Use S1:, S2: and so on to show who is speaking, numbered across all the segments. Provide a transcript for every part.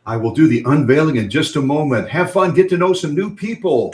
S1: I will do the unveiling in just a moment. Have fun, get to know some new people.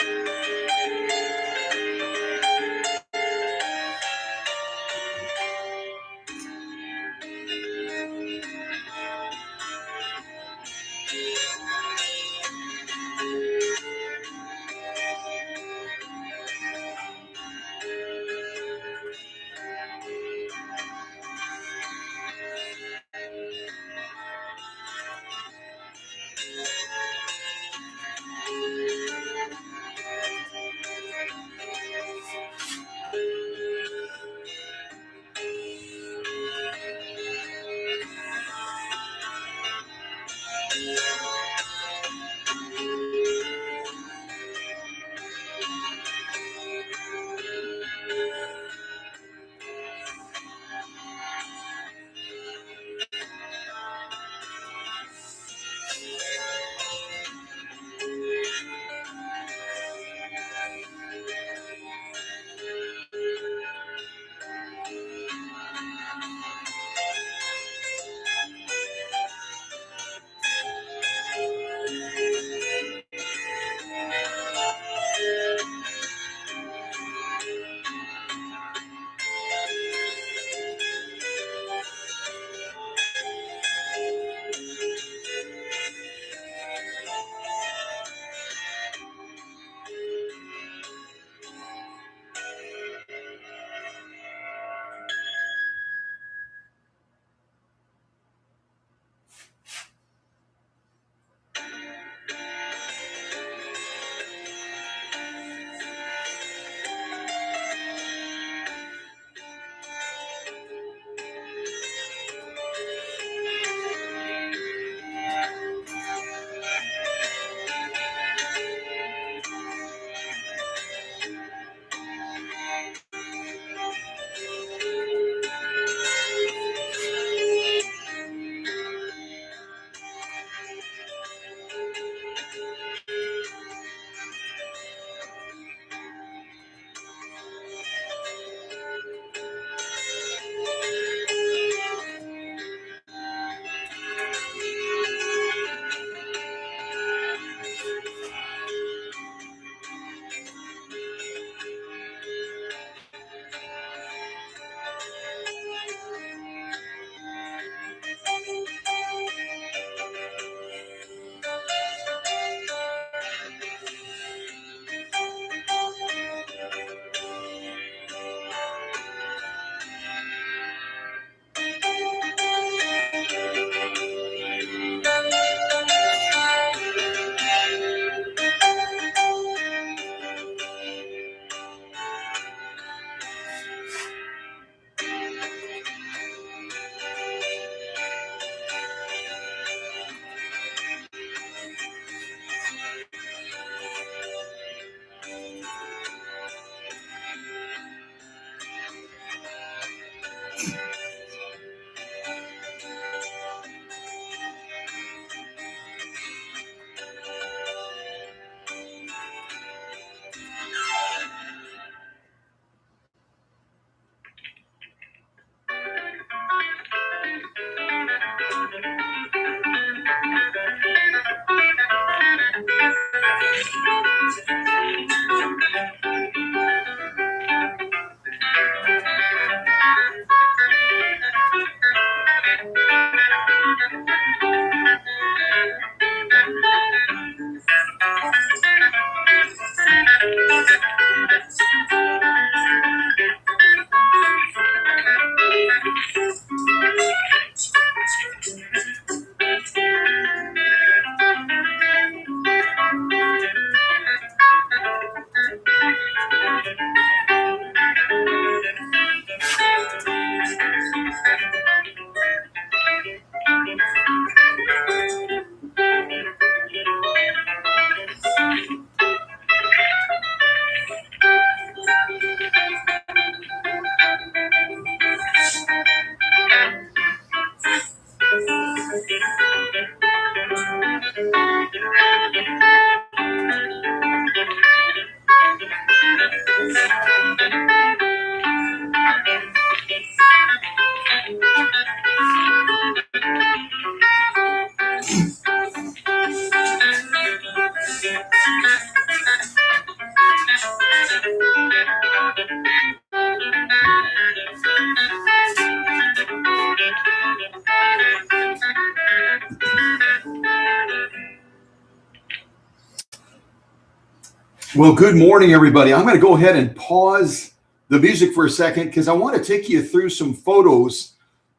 S1: Well, good morning, everybody. I'm going to go ahead and pause the music for a second because I want to take you through some photos.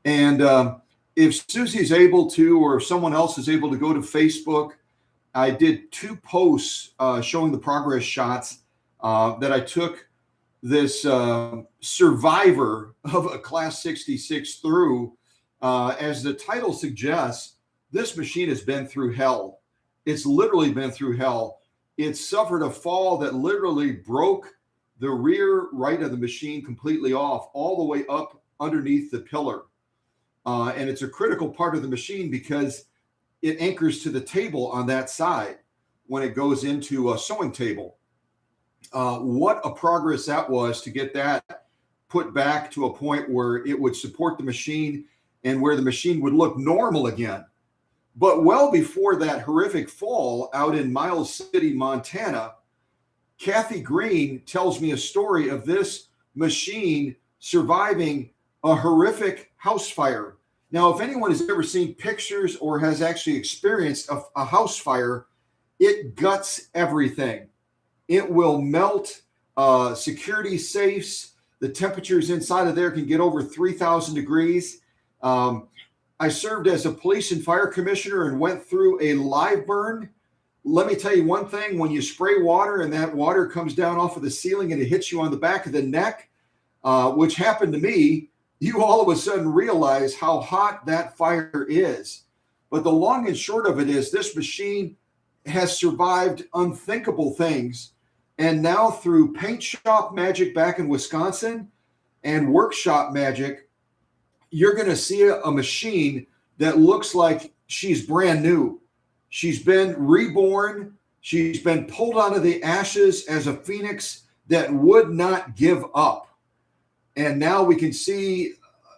S1: And if Susie's able to, or if someone else is able to go to Facebook, I did 2 posts showing the progress shots that I took this survivor of a Class 66 through. As the title suggests, this machine has been through hell. It's literally been through hell. It suffered a fall that literally broke the rear right of the machine completely off, all the way up underneath the pillar. And it's a critical part of the machine because it anchors to the table on that side when it goes into a sewing table. What a progress that was to get that put back to a point where it would support the machine and where the machine would look normal again. But well before that horrific fall out in Miles City, Montana, Kathy Green tells me a story of this machine surviving a horrific house fire. Now, if anyone has ever seen pictures or has actually experienced a house fire, it guts everything. It will melt security safes. The temperatures inside of there can get over 3,000 degrees. I served as a police and fire commissioner and went through a live burn. Let me tell you one thing, when you spray water and that water comes down off of the ceiling and it hits you on the back of the neck, which happened to me, you all of a sudden realize how hot that fire is. But the long and short of it is this machine has survived unthinkable things. And now through paint shop magic back in Wisconsin and workshop magic, you're going to see a machine that looks like she's brand new. She's been reborn. She's been pulled out of the ashes as a phoenix that would not give up. And now we can see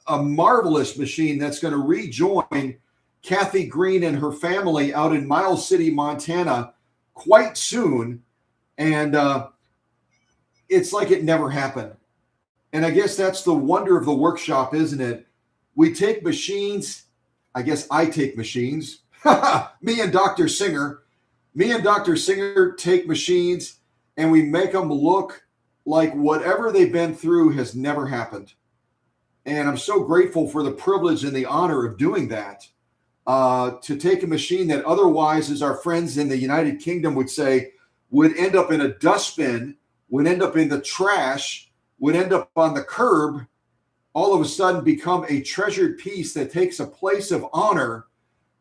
S1: a marvelous machine that's going to rejoin Kathy Green and her family out in Miles City, Montana quite soon. And it's like it never happened. And I guess that's the wonder of the workshop, isn't it? We take machines. I guess I take machines. Me and Dr. Singer take machines and we make them look like whatever they've been through has never happened. And I'm so grateful for the privilege and the honor of doing that. To take a machine that otherwise, as our friends in the United Kingdom would say, would end up in a dustbin, would end up in the trash, would end up on the curb, all of a sudden become a treasured piece that takes a place of honor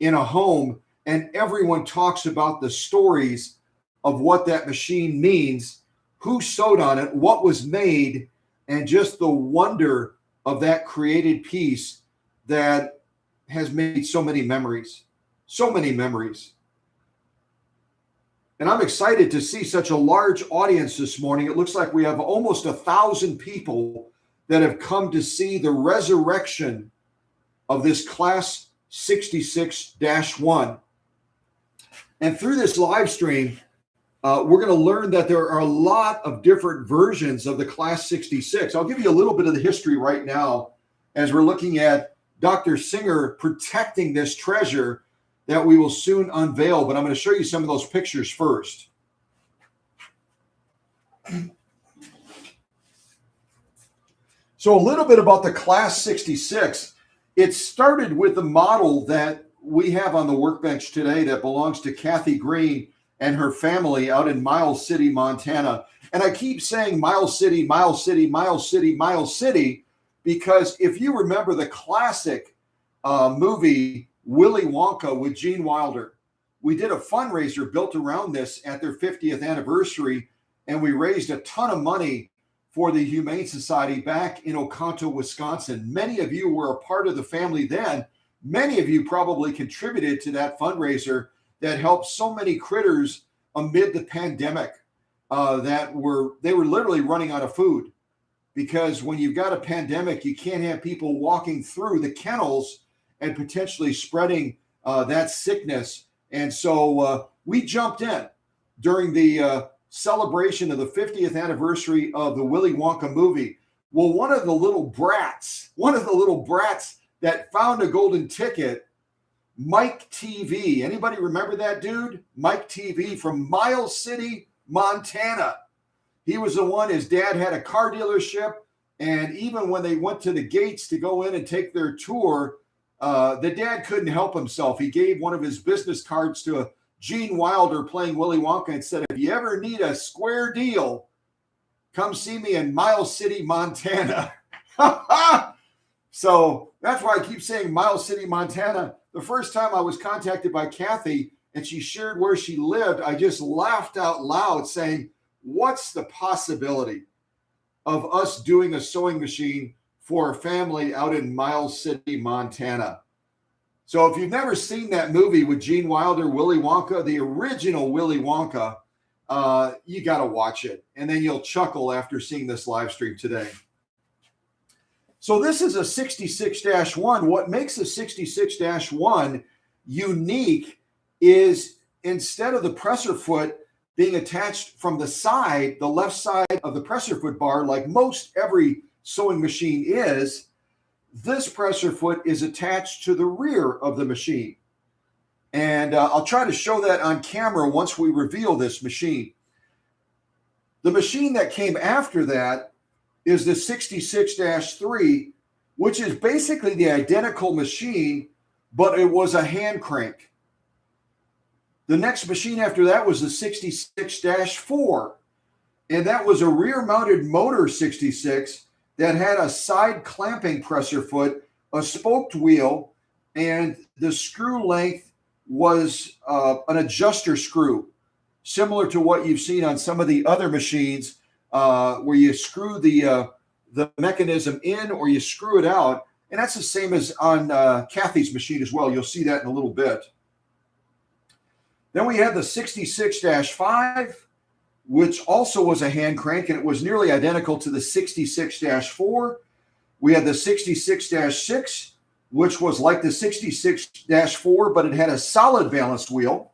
S1: in a home. And everyone talks about the stories of what that machine means, who sewed on it, what was made, and just the wonder of that created piece that has made so many memories, so many memories. And I'm excited to see such a large audience this morning. It looks like we have almost 1,000 people that have come to see the resurrection of this Class 66-1. And through this live stream, we're going to learn that there are a lot of different versions of the Class 66. I'll give you a little bit of the history right now as we're looking at Dr. Singer protecting this treasure that we will soon unveil. But I'm going to show you some of those pictures first. So a little bit about the Class 66. It started with the model that we have on the workbench today that belongs to Kathy Green and her family out in Miles City, Montana. And I keep saying Miles City, Miles City, Miles City, Miles City, because if you remember the classic movie Willy Wonka with Gene Wilder, we did a fundraiser built around this at their 50th anniversary, and we raised a ton of money for the Humane Society back in Oconto, Wisconsin. Many of you were a part of the family then. Many of you probably contributed to that fundraiser that helped so many critters amid the pandemic they were literally running out of food. Because when you've got a pandemic, you can't have people walking through the kennels and potentially spreading that sickness. And so we jumped in during the celebration of the 50th anniversary of the Willy Wonka movie. Well, one of the little brats that found a golden ticket, Mike TV. Anybody remember that dude? Mike TV from Miles City, Montana. He was the one, his dad had a car dealership. And even when they went to the gates to go in and take their tour, the dad couldn't help himself. He gave one of his business cards to Gene Wilder playing Willy Wonka and said, if you ever need a square deal, come see me in Miles City, Montana. So that's why I keep saying Miles City, Montana. The first time I was contacted by Kathy and she shared where she lived, I just laughed out loud saying, what's the possibility of us doing a sewing machine for a family out in Miles City, Montana? So if you've never seen that movie with Gene Wilder, Willy Wonka, the original Willy Wonka, you got to watch it. And then you'll chuckle after seeing this live stream today. So this is a 66-1. What makes a 66-1 unique is instead of the presser foot being attached from the side, the left side of the presser foot bar, like most every sewing machine is, this presser foot is attached to the rear of the machine. And I'll try to show that on camera once we reveal this machine. The machine that came after that is the 66-3, which is basically the identical machine, but it was a hand crank. The next machine after that was the 66-4, and that was a rear-mounted motor 66 that had a side clamping presser foot, a spoked wheel, and the screw length was an adjuster screw, similar to what you've seen on some of the other machines where you screw the mechanism in or you screw it out. And that's the same as on Kathy's machine as well. You'll see that in a little bit. Then we had the 66-5, which also was a hand crank, and it was nearly identical to the 66-4. We had the 66-6, which was like the 66-4, but it had a solid balance wheel.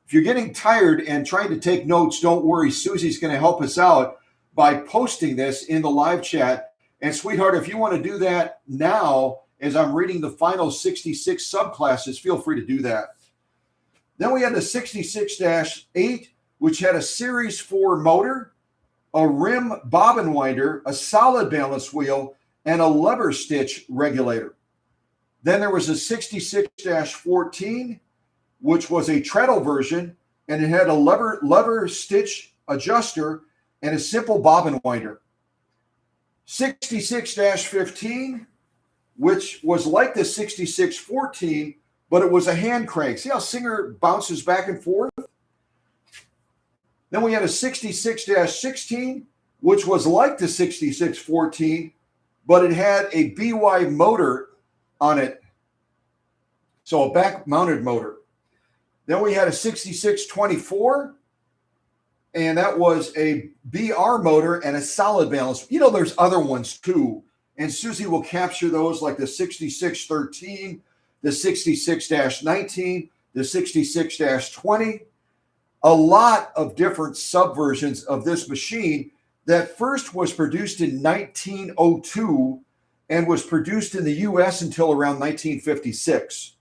S1: If you're getting tired and trying to take notes, don't worry. Susie's going to help us out by posting this in the live chat. And sweetheart, if you want to do that now, as I'm reading the final 66 subclasses, feel free to do that. Then we had the 66-8, which had a Series 4 motor, a rim bobbin winder, a solid balance wheel, and a lever stitch regulator. Then there was a 66-14, which was a treadle version, and it had a lever stitch adjuster and a simple bobbin winder. 66-15, which was like the 66-14, but it was a hand crank. See how Singer bounces back and forth? Then we had a 66-16, which was like the 66-14, but it had a BY motor on it. So a back-mounted motor. Then we had a 66-24, and that was a BR motor and a solid balance. You know, there's other ones too, and Susie will capture those like the 66-13, the 66-19, the 66-20, a lot of different subversions of this machine that first was produced in 1902 and was produced in the US until around 1956.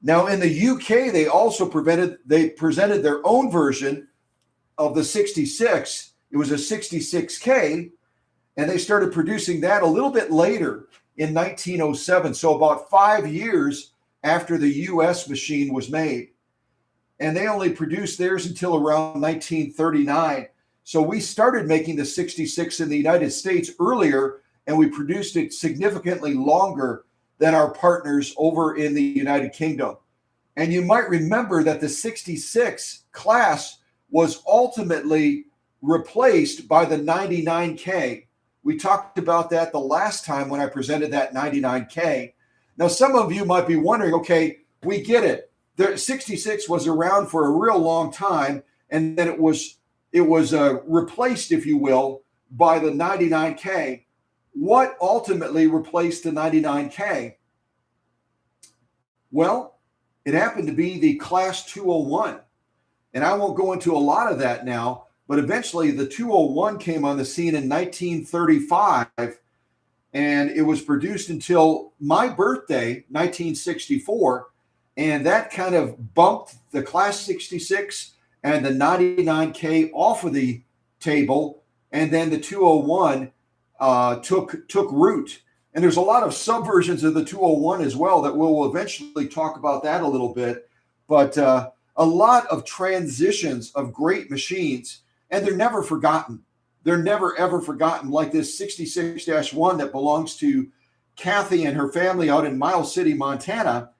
S1: Now in the UK, they also presented their own version of the 66. It was a 66K, and they started producing that a little bit later in 1907, so about 5 years after the U.S. machine was made. And they only produced theirs until around 1939. So we started making the 66 in the United States earlier, and we produced it significantly longer than our partners over in the United Kingdom. And you might remember that the 66 class was ultimately replaced by the 99K. We talked about that the last time when I presented that 99K. Now, some of you might be wondering, okay, we get it. The 66 was around for a real long time, and then it was replaced, if you will, by the 99K. What ultimately replaced the 99K? Well, it happened to be the Class 201. And I won't go into a lot of that now, but eventually the 201 came on the scene in 1935, and it was produced until my birthday, 1964, and that kind of bumped the Class 66 and the 99K off of the table, and then the 201 took root. And there's a lot of subversions of the 201 as well that we'll eventually talk about that a little bit. But a lot of transitions of great machines, and they're never forgotten. They're never, ever forgotten, like this 66-1 that belongs to Kathy and her family out in Miles City, Montana.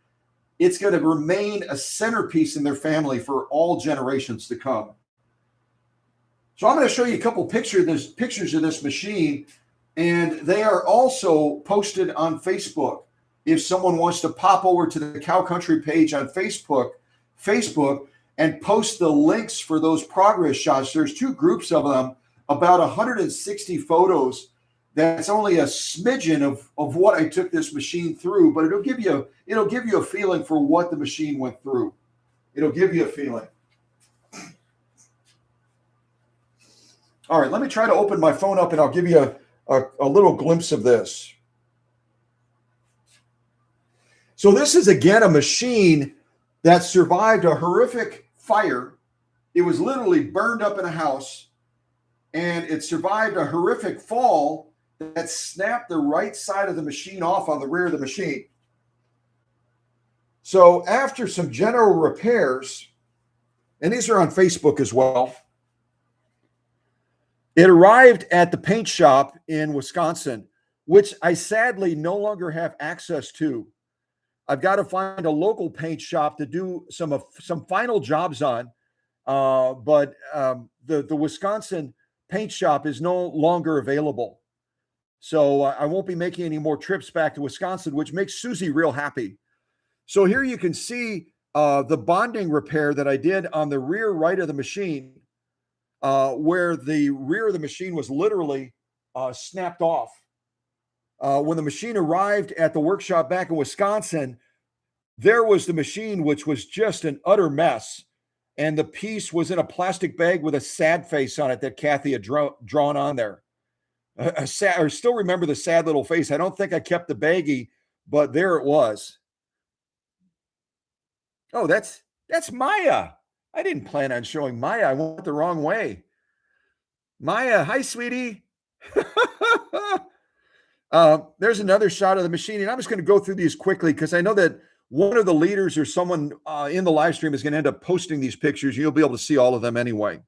S1: It's going to remain a centerpiece in their family for all generations to come. So I'm going to show you a couple pictures of this machine, and they are also posted on Facebook. If someone wants to pop over to the Cow Country page on Facebook, and post the links for those progress shots. There's two groups of them, about 160 photos. That's only a smidgen of what I took this machine through, but it'll give you a feeling for what the machine went through. It'll give you a feeling. All right, let me try to open my phone up and I'll give you a little glimpse of this. So this is, again, a machine that survived a horrific fire. It was literally burned up in a house, and it survived a horrific fall that snapped the right side of the machine off on the rear of the machine. So after some general repairs, and these are on Facebook as well, it arrived at the paint shop in Wisconsin, which I sadly no longer have access to. I've got to find a local paint shop to do some final jobs on, but the Wisconsin paint shop is no longer available. So I won't be making any more trips back to Wisconsin, which makes Susie real happy. So here you can see the bonding repair that I did on the rear right of the machine, where the rear of the machine was literally snapped off. When the machine arrived at the workshop back in Wisconsin, there was the machine, which was just an utter mess. And the piece was in a plastic bag with a sad face on it that Kathy had drawn on there. I still remember the sad little face. I don't think I kept the baggie, but there it was. Oh, that's Maya. I didn't plan on showing Maya. I went the wrong way. Maya, hi, sweetie. There's another shot of the machine, and I'm just going to go through these quickly because I know that one of the leaders or someone in the live stream is going to end up posting these pictures. You'll be able to see all of them anyway.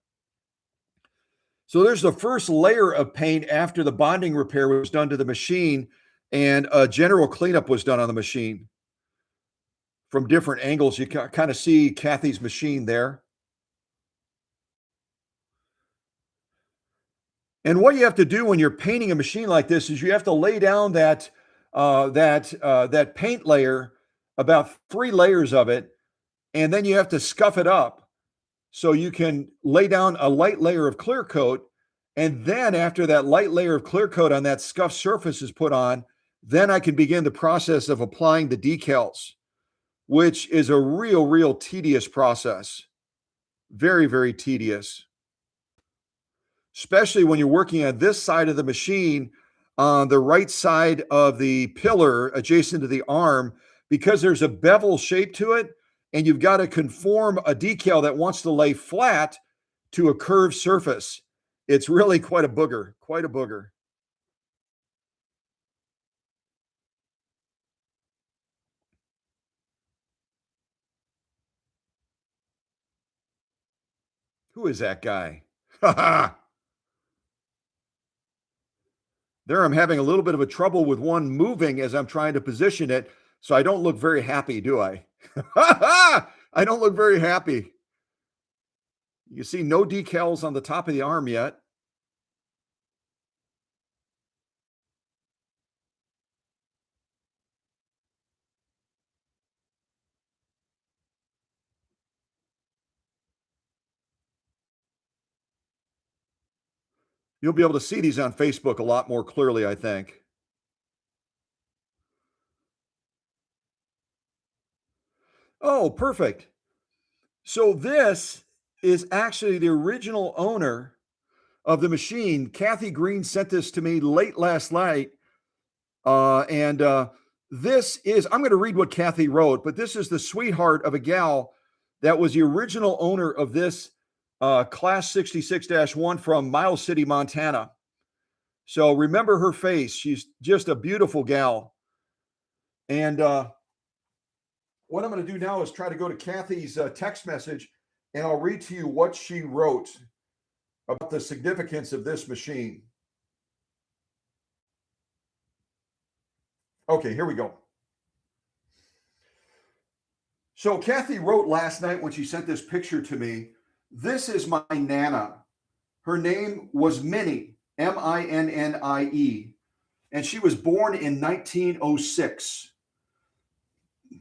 S1: So there's the first layer of paint after the bonding repair was done to the machine, and a general cleanup was done on the machine. From different angles, you can kind of see Kathy's machine there. And what you have to do when you're painting a machine like this is you have to lay down that paint layer, about 3 layers of it, and then you have to scuff it up so you can lay down a light layer of clear coat. And then after that light layer of clear coat on that scuffed surface is put on, then I can begin the process of applying the decals, which is a real tedious process. Very, very tedious. Especially when you're working on this side of the machine, on the right side of the pillar adjacent to the arm, because there's a bevel shape to it, and you've got to conform a decal that wants to lay flat to a curved surface. It's really quite a booger, quite a booger. Who is that guy? There, I'm having a little bit of a trouble with one moving as I'm trying to position it, so I don't look very happy, do I? I don't look very happy. You see no decals on the top of the arm yet. You'll be able to see these on Facebook a lot more clearly, I think. Oh, perfect. So this is actually the original owner of the machine. Kathy Green sent this to me late last night. This is, I'm going to read what Kathy wrote, but this is the sweetheart of a gal that was the original owner of this Class 66-1 from Miles City, Montana. So remember her face. She's just a beautiful gal. And what I'm going to do now is try to go to Kathy's text message, and I'll read to you what she wrote about the significance of this machine. Okay, here we go. So Kathy wrote last night when she sent this picture to me, "This is my Nana. Her name was Minnie, Minnie, and she was born in 1906.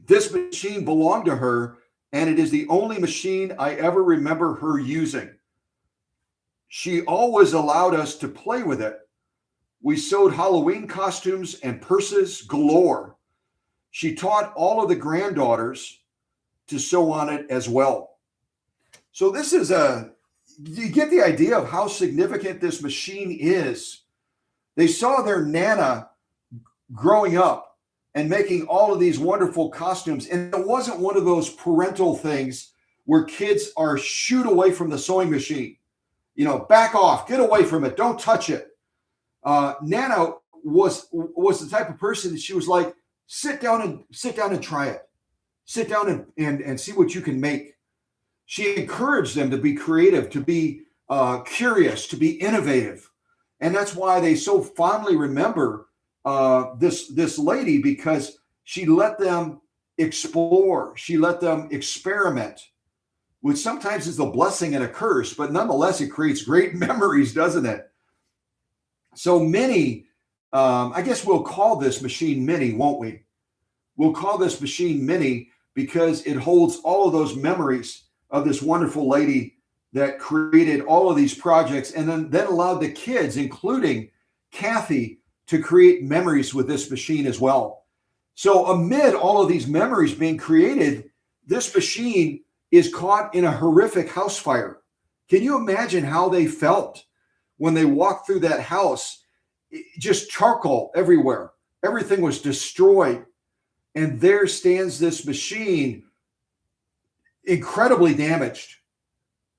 S1: This machine belonged to her, and it is the only machine I ever remember her using. She always allowed us to play with it. We sewed Halloween costumes and purses galore. She taught all of the granddaughters to sew on it as well." So this is you get the idea of how significant this machine is. They saw their Nana growing up and making all of these wonderful costumes. And it wasn't one of those parental things where kids are shooed away from the sewing machine. You know, back off, get away from it, don't touch it. Nana was the type of person that she was like, sit down and try it. Sit down and see what you can make. She encouraged them to be creative, to be curious, to be innovative. And that's why they so fondly remember this lady, because she let them explore. She let them experiment, which sometimes is a blessing and a curse, but nonetheless, it creates great memories, doesn't it? So Minnie, I guess we'll call this machine Minnie, won't we? We'll call this machine Minnie because it holds all of those memories of this wonderful lady that created all of these projects and then allowed the kids, including Kathy, to create memories with this machine as well. So amid all of these memories being created, this machine is caught in a horrific house fire. Can you imagine how they felt when they walked through that house? Just charcoal everywhere. Everything was destroyed. And there stands this machine, incredibly damaged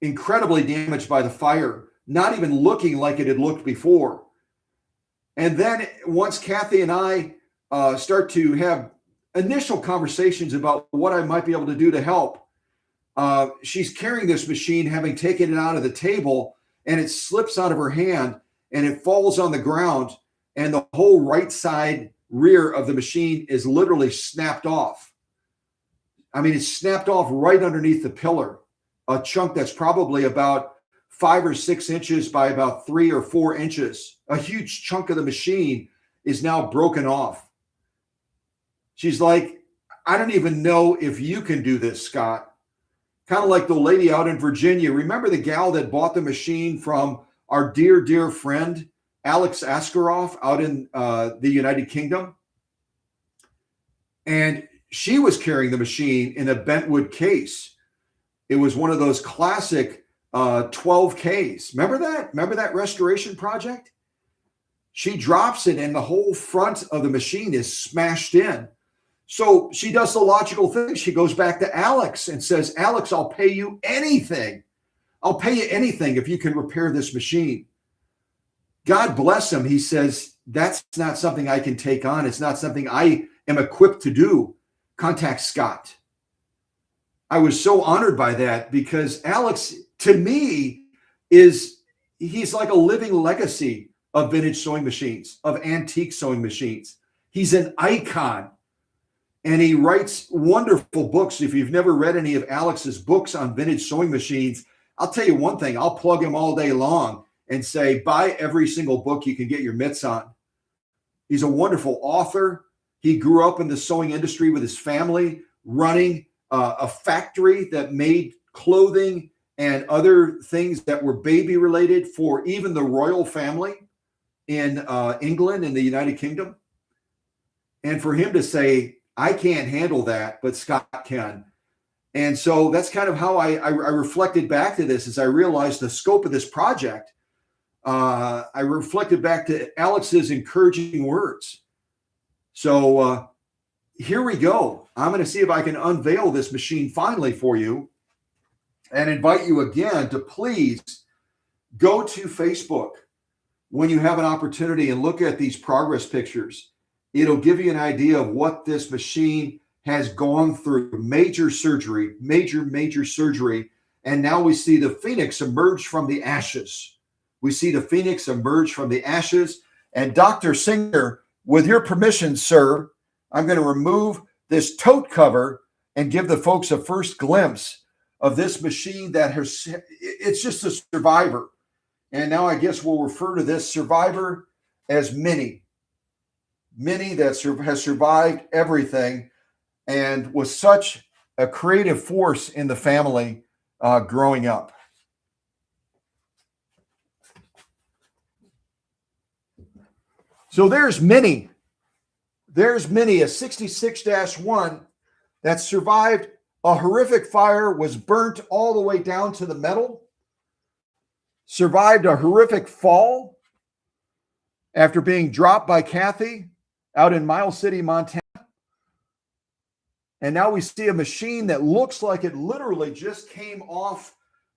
S1: by the fire, not even looking like it had looked before. And then once Kathy and I start to have initial conversations about what I might be able to do to help, she's carrying this machine, having taken it out of the table, and it slips out of her hand and it falls on the ground, and the whole right side rear of the machine is literally snapped off. I mean, it's snapped off right underneath the pillar, a chunk that's probably about 5 or 6 inches by about 3 or 4 inches. A huge chunk of the machine is now broken off. She's like, "I don't even know if you can do this, Scott." Kind of like the lady out in Virginia. Remember the gal that bought the machine from our dear, dear friend, Alex Askaroff, out in the United Kingdom? And she was carrying the machine in a bentwood case. It was one of those classic 12Ks. Remember that? Remember that restoration project? She drops it and the whole front of the machine is smashed in. So she does the logical thing. She goes back to Alex and says, "Alex, I'll pay you anything. I'll pay you anything if you can repair this machine." God bless him. He says, "That's not something I can take on. It's not something I am equipped to do. Contact Scott." I was so honored by that because Alex, to me, he's like a living legacy of vintage sewing machines, of antique sewing machines. He's an icon. And he writes wonderful books. If you've never read any of Alex's books on vintage sewing machines, I'll tell you one thing. I'll plug him all day long and say, buy every single book you can get your mitts on. He's a wonderful author. He grew up in the sewing industry with his family, running a factory that made clothing and other things that were baby related for even the royal family in England and the United Kingdom. And for him to say, "I can't handle that, but Scott can." And so that's kind of how I reflected back to this as I realized the scope of this project. I reflected back to Alex's encouraging words. So here we go. I'm going to see if I can unveil this machine finally for you. and invite you again to please go to Facebook when you have an opportunity and look at these progress pictures. It'll give you an idea of what this machine has gone through. Major surgery, major surgery. And now we see the phoenix emerge from the ashes. We see the phoenix emerge from the ashes. And Dr. Singer, with your permission, sir, I'm going to remove this tote cover and give the folks a first glimpse of this machine that has, it's just a survivor. And now I guess we'll refer to this survivor as Minnie. Minnie that has survived everything and was such a creative force in the family growing up. So there's Minnie. There's Minnie, a 66-1 that survived a horrific fire, was burnt all the way down to the metal, survived a horrific fall after being dropped by Kathy out in Miles City, Montana. And now we see a machine that looks like it literally just came off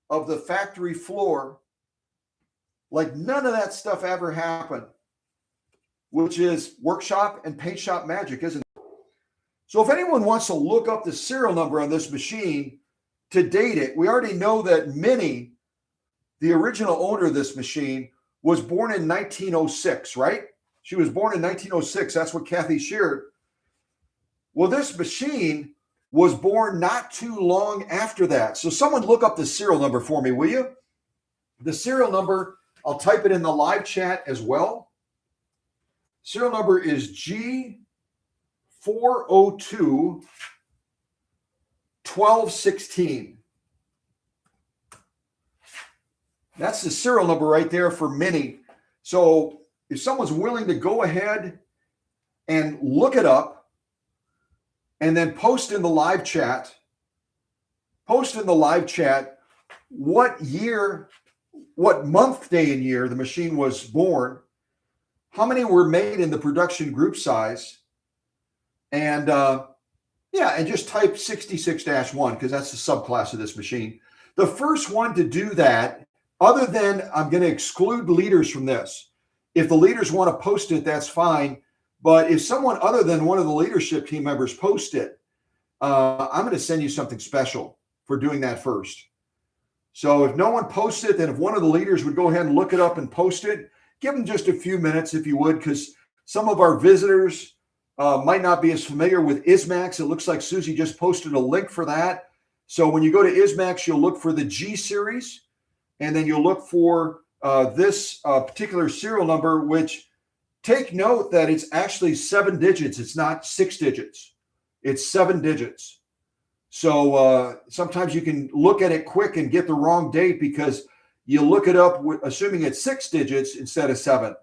S1: of the factory floor, like none of that stuff ever happened, which is workshop and paint shop magic, isn't it? So if anyone wants to look up the serial number on this machine to date it, we already know that Minnie, the original owner of this machine, was born in 1906, right? She was born in 1906. That's what Kathy shared. Well, this machine was born not too long after that. So someone look up the serial number for me, will you? The serial number, I'll type it in the live chat as well. Serial number is G402-1216. That's the serial number right there for Minnie. So if someone's willing to go ahead and look it up and then post in the live chat what year, what month, day, and year the machine was born, how many were made in the production group size, and and just type 66-1 because that's the subclass of this machine. The first one to do that, other than I'm going to exclude leaders from this. If the leaders want to post it, that's fine. But if someone other than one of the leadership team members post it, I'm going to send you something special for doing that first. So if no one posts it, then if one of the leaders would go ahead and look it up and post it, give them just a few minutes if you would, because some of our visitors might not be as familiar with ISMAX. It looks like Susie just posted a link for that. So when you go to ISMAX, you'll look for the G series, and then you'll look for this particular serial number, which take note that it's actually 7 digits. It's not 6 digits. It's 7 digits. So sometimes you can look at it quick and get the wrong date because you look it up assuming it's 6 digits instead of 7.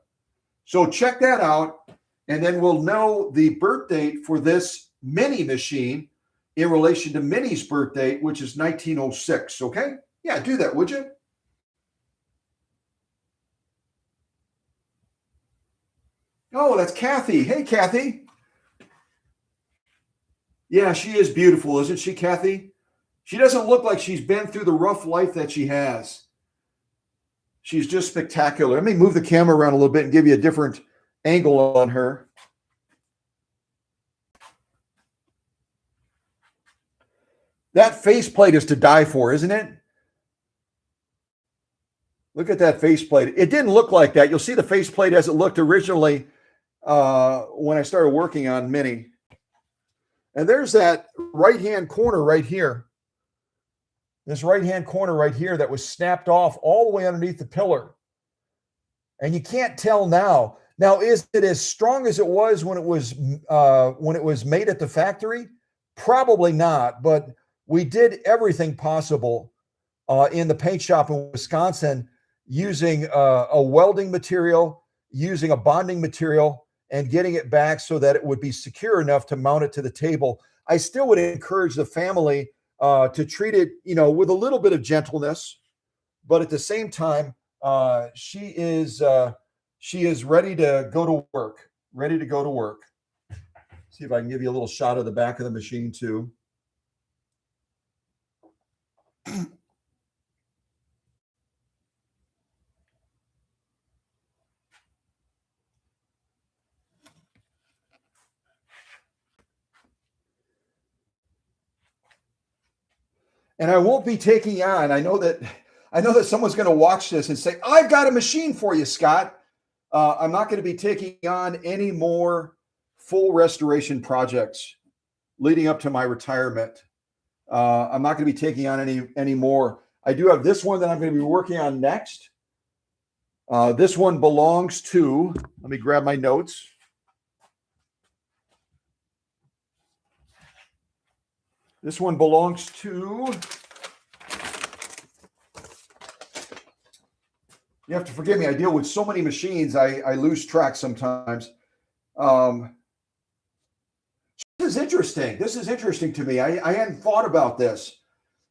S1: So check that out, and then we'll know the birth date for this mini machine in relation to Minnie's birth date, which is 1906. Okay? Yeah, do that, would you? Oh, that's Kathy. Hey, Kathy. Yeah, she is beautiful, isn't she, Kathy? She doesn't look like she's been through the rough life that she has. She's just spectacular. Let me move the camera around a little bit and give you a different angle on her. That faceplate is to die for, isn't it? Look at that faceplate. It didn't look like that. You'll see the faceplate as it looked originally when I started working on Minnie. And there's that right-hand corner right here. This right-hand corner right here that was snapped off all the way underneath the pillar. And you can't tell now. Now, is it as strong as it was when it was made at the factory? Probably not, but we did everything possible in the paint shop in Wisconsin using a welding material, using a bonding material, and getting it back so that it would be secure enough to mount it to the table. I still would encourage the family to treat it, with a little bit of gentleness, but at the same time, she is ready to go to work. Ready to go to work. See if I can give you a little shot of the back of the machine too. And I won't be taking on, I know that someone's going to watch this and say, I've got a machine for you, Scott. I'm not going to be taking on any more full restoration projects leading up to my retirement. I'm not going to be taking on any more. I do have this one that I'm going to be working on next. This one belongs to, let me grab my notes. This one belongs to, you have to forgive me, I deal with so many machines, I lose track sometimes. This is interesting. This is interesting to me. I hadn't thought about this.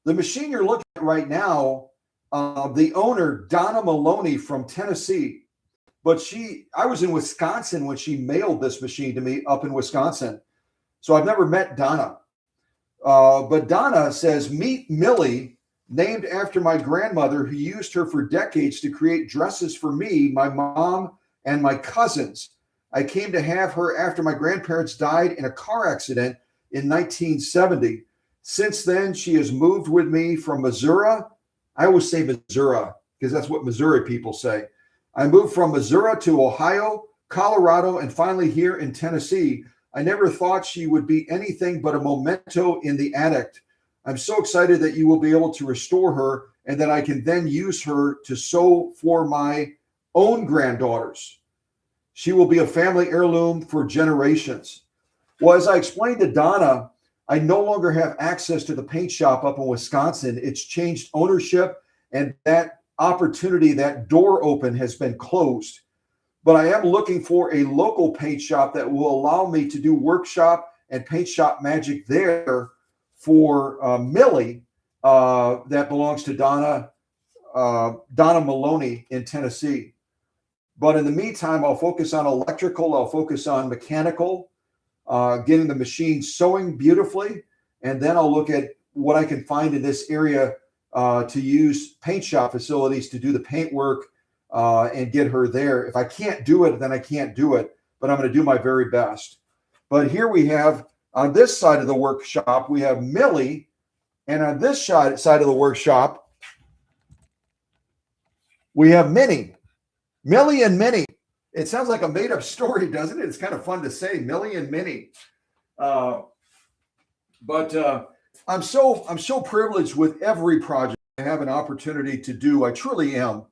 S1: The machine you're looking at right now, the owner, Donna Maloney from Tennessee, but I was in Wisconsin when she mailed this machine to me up in Wisconsin. So I've never met Donna. But Donna says, meet Millie, named after my grandmother who used her for decades to create dresses for me, my mom, and my cousins. I came to have her after my grandparents died in a car accident in 1970. Since then, she has moved with me from Missouri. I always say Missouri because that's what Missouri people say. I moved from Missouri to Ohio, Colorado, and finally here in Tennessee. I never thought she would be anything but a memento in the attic. I'm so excited that you will be able to restore her and that I can then use her to sew for my own granddaughters. She will be a family heirloom for generations. Well, as I explained to Donna, I no longer have access to the paint shop up in Wisconsin. It's changed ownership, and that opportunity, that door open has been closed. But I am looking for a local paint shop that will allow me to do workshop and paint shop magic there for Millie, that belongs to Donna Maloney in Tennessee. But in the meantime, I'll focus on electrical, I'll focus on mechanical, getting the machine sewing beautifully, and then I'll look at what I can find in this area to use paint shop facilities to do the paint work and get her there. If I can't do it, then I can't do it, but I'm going to do my very best. But here we have, on this side of the workshop, we have Millie, and on this side of the workshop, we have Minnie. Millie and Minnie. It sounds like a made-up story, doesn't it? It's kind of fun to say, Millie and Minnie. But I'm so privileged with every project I have an opportunity to do. I truly am.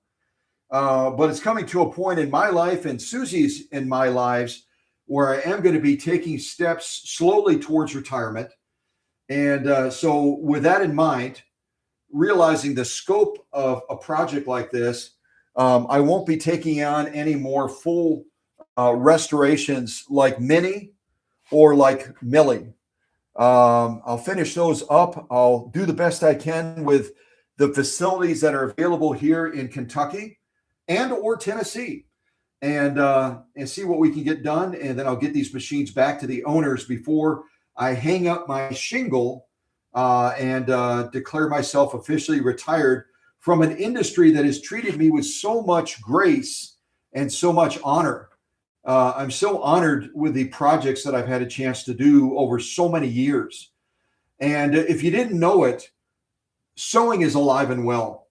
S1: But it's coming to a point in my life and Susie's in my lives where I am going to be taking steps slowly towards retirement. And so with that in mind, realizing the scope of a project like this, I won't be taking on any more full restorations like Minnie or like Millie. I'll finish those up. I'll do the best I can with the facilities that are available here in Kentucky and or Tennessee, and see what we can get done. And then I'll get these machines back to the owners before I hang up my shingle and declare myself officially retired from an industry that has treated me with so much grace and so much honor. I'm so honored with the projects that I've had a chance to do over so many years. And if you didn't know it, sewing is alive and well.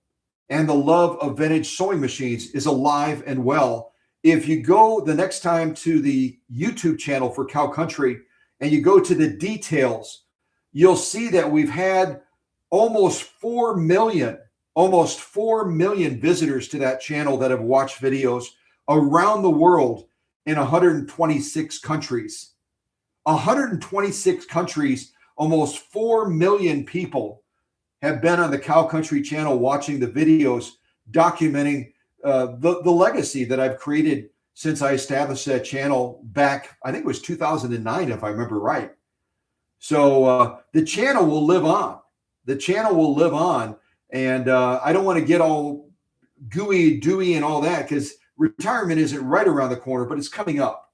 S1: And the love of vintage sewing machines is alive and well. If you go the next time to the YouTube channel for Cow Country and you go to the details, you'll see that we've had almost 4 million visitors to that channel that have watched videos around the world in 126 countries. 126 countries, almost 4 million people have been on the Cow Country channel watching the videos documenting the legacy that I've created since I established that channel back, I think it was 2009, if I remember right. So the channel will live on. The channel will live on. And I don't want to get all gooey, dewy and all that because retirement isn't right around the corner, but it's coming up.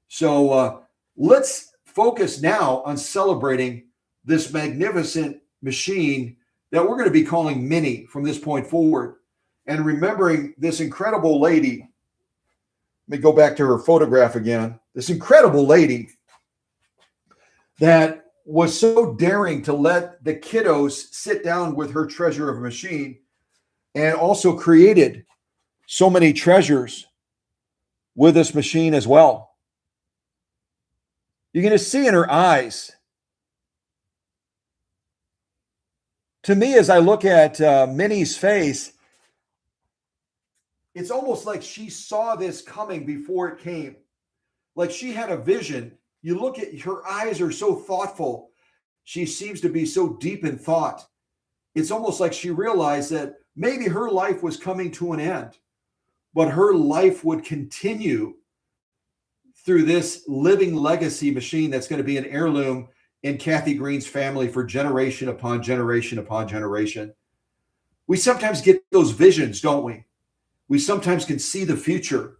S1: So let's focus now on celebrating this magnificent machine that we're going to be calling Minnie from this point forward. And remembering this incredible lady. Let me go back to her photograph again. This incredible lady that was so daring to let the kiddos sit down with her treasure of a machine, and also created so many treasures with this machine as well. You're going to see in her eyes. To me, as I look at Minnie's face, it's almost like she saw this coming before it came. Like she had a vision. You look at her eyes are so thoughtful. She seems to be so deep in thought. It's almost like she realized that maybe her life was coming to an end, but her life would continue through this living legacy machine that's going to be an heirloom in Kathy Green's family for generation upon generation upon generation. We sometimes get those visions, don't we? We sometimes can see the future.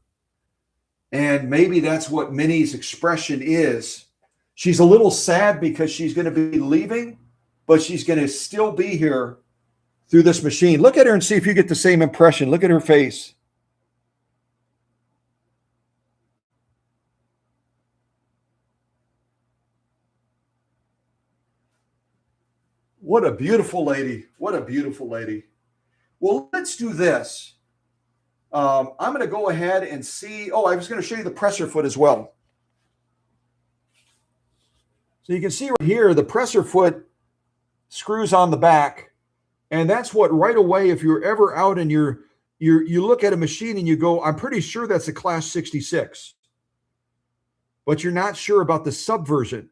S1: And maybe that's what Minnie's expression is. She's a little sad because she's going to be leaving, but she's going to still be here through this machine. Look at her and see if you get the same impression. Look at her face. What a beautiful lady. What a beautiful lady. Well, let's do this. I'm going to go ahead and see. Oh, I was going to show you the presser foot as well. So you can see right here, the presser foot screws on the back. And that's what right away, if you're ever out and you look at a machine and you go, I'm pretty sure that's a class 66. But you're not sure about the subversion.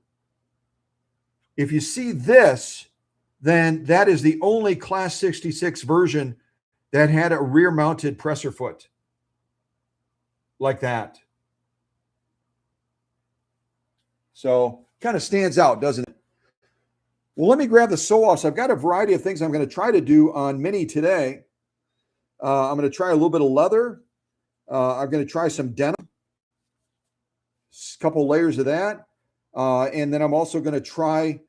S1: If you see this, then that is the only class 66 version that had a rear mounted presser foot like that. So kind of stands out, doesn't it? Well, let me grab the sew-offs. I've got a variety of things I'm going to try to do on Minnie today. I'm going to try a little bit of leather. I'm going to try some denim, a couple layers of that. And then I'm also going to try,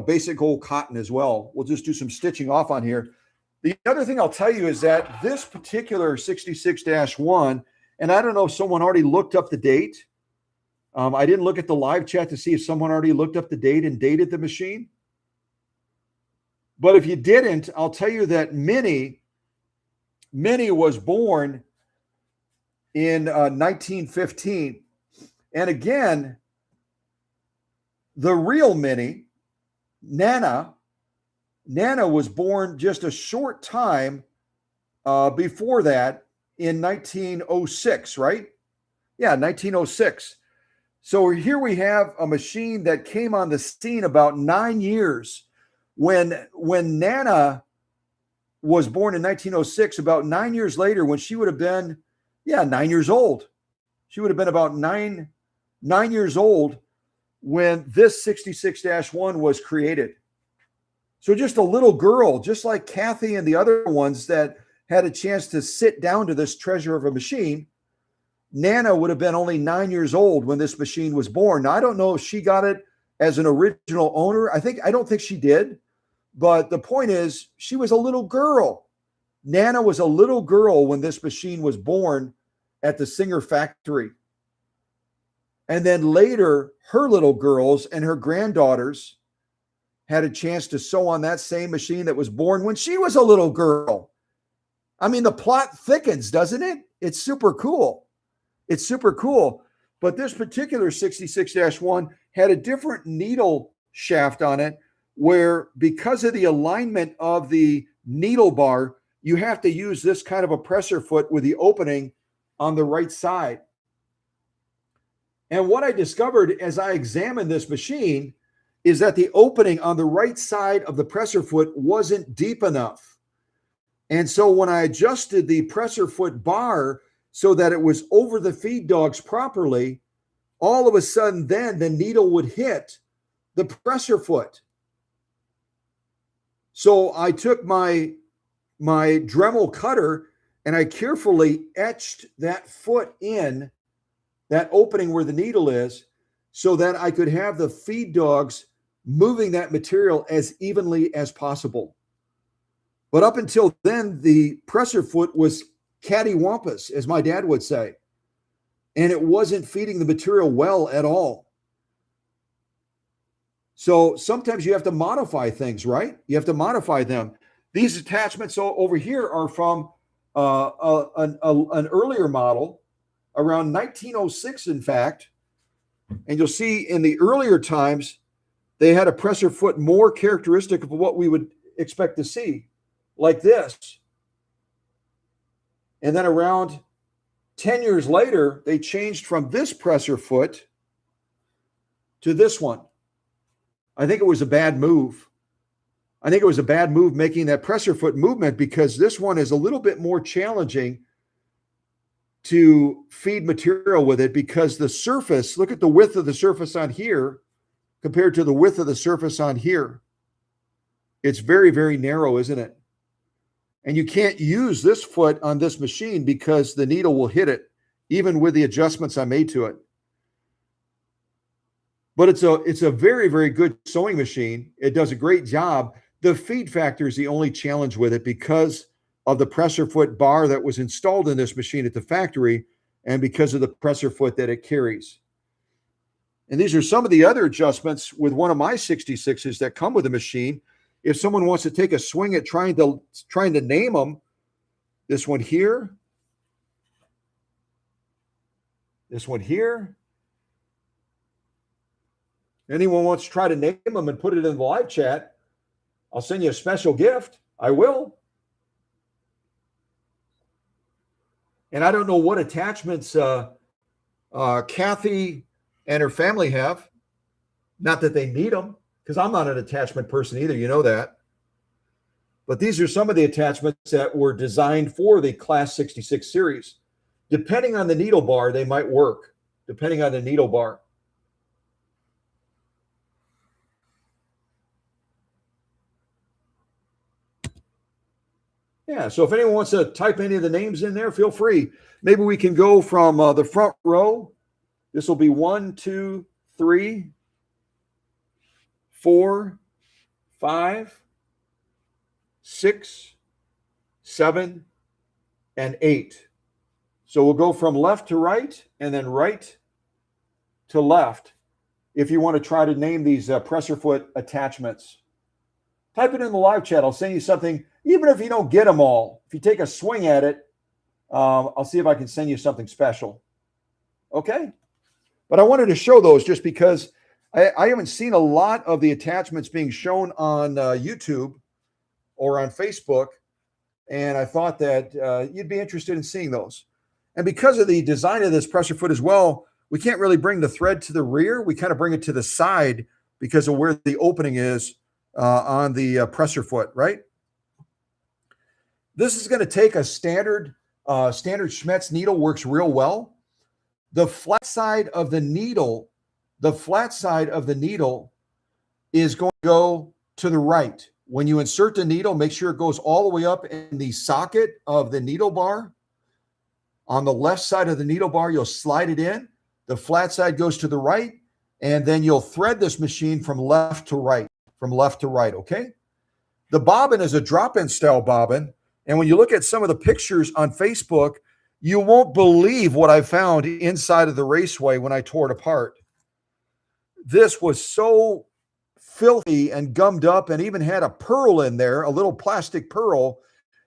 S1: basic old cotton as well. We'll just do some stitching off on here. The other thing I'll tell you is that this particular 66-1, and I don't know if someone already looked up the date. I didn't look at the live chat to see if someone already looked up the date and dated the machine. But if you didn't, I'll tell you that Minnie was born in 1915. And again, the real Minnie, Nana was born just a short time before that in 1906, right? Yeah, 1906. So here we have a machine that came on the scene about 9 years. When Nana was born in 1906, about 9 years later, when she would have been, 9 years old. She would have been about nine years old when this 66-1 was created. So just a little girl, just like Kathy and the other ones that had a chance to sit down to this treasure of a machine, Nana would have been only 9 years old when this machine was born. Now, I don't know if she got it as an original owner. I don't think she did. But the point is, she was a little girl. Nana was a little girl when this machine was born at the Singer factory. And then later, her little girls and her granddaughters had a chance to sew on that same machine that was born when she was a little girl. I mean, the plot thickens, doesn't it? It's super cool. It's super cool. But this particular 66-1 had a different needle shaft on it, where because of the alignment of the needle bar, you have to use this kind of a presser foot with the opening on the right side. And what I discovered as I examined this machine is that the opening on the right side of the presser foot wasn't deep enough. And so when I adjusted the presser foot bar so that it was over the feed dogs properly, all of a sudden then the needle would hit the presser foot. So I took my Dremel cutter and I carefully etched that foot in, that opening where the needle is, so that I could have the feed dogs moving that material as evenly as possible. But up until then, the presser foot was cattywampus, as my dad would say, and it wasn't feeding the material well at all. So sometimes you have to modify things, right? You have to modify them. These attachments over here are from an earlier model, around 1906, in fact. And you'll see in the earlier times, they had a presser foot more characteristic of what we would expect to see, like this. And then around 10 years later, they changed from this presser foot to this one. I think it was a bad move. I think it was a bad move making that presser foot movement, because this one is a little bit more challenging to feed material with it, because the surface, look at the width of the surface on here compared to the width of the surface on here. It's very, very narrow, isn't it? And you can't use this foot on this machine because the needle will hit it, even with the adjustments I made to it. But it's a very, very good sewing machine. It does a great job. The feed factor is the only challenge with it because of the presser foot bar that was installed in this machine at the factory, and because of the presser foot that it carries. And these are some of the other adjustments with one of my 66s that come with the machine. If someone wants to take a swing at trying to name them, this one here, this one here. Anyone wants to try to name them and put it in the live chat, I'll send you a special gift. I will. And I don't know what attachments Kathy and her family have. Not that they need them, because I'm not an attachment person either. You know that. But these are some of the attachments that were designed for the Class 66 series. Depending on the needle bar, they might work. Depending on the needle bar. Yeah, so if anyone wants to type any of the names in there, feel free. Maybe we can go from the front row. This will be 1, 2, 3, 4, 5, 6, 7, and 8. So we'll go from left to right and then right to left if you want to try to name these presser foot attachments. Type it in the live chat. I'll send you something. Even if you don't get them all, if you take a swing at it, I'll see if I can send you something special. Okay? But I wanted to show those just because I haven't seen a lot of the attachments being shown on YouTube or on Facebook, and I thought that you'd be interested in seeing those. And because of the design of this presser foot as well, we can't really bring the thread to the rear. We kind of bring it to the side because of where the opening is on the presser foot, right? This is going to take a standard Schmetz needle, works real well. The flat side of the needle is going to go to the right. When you insert the needle, make sure it goes all the way up in the socket of the needle bar. On the left side of the needle bar, you'll slide it in. The flat side goes to the right, and then you'll thread this machine from left to right, okay? The bobbin is a drop-in style bobbin. And when you look at some of the pictures on Facebook, you won't believe what I found inside of the Raceway when I tore it apart. This was so filthy and gummed up, and even had a pearl in there, a little plastic pearl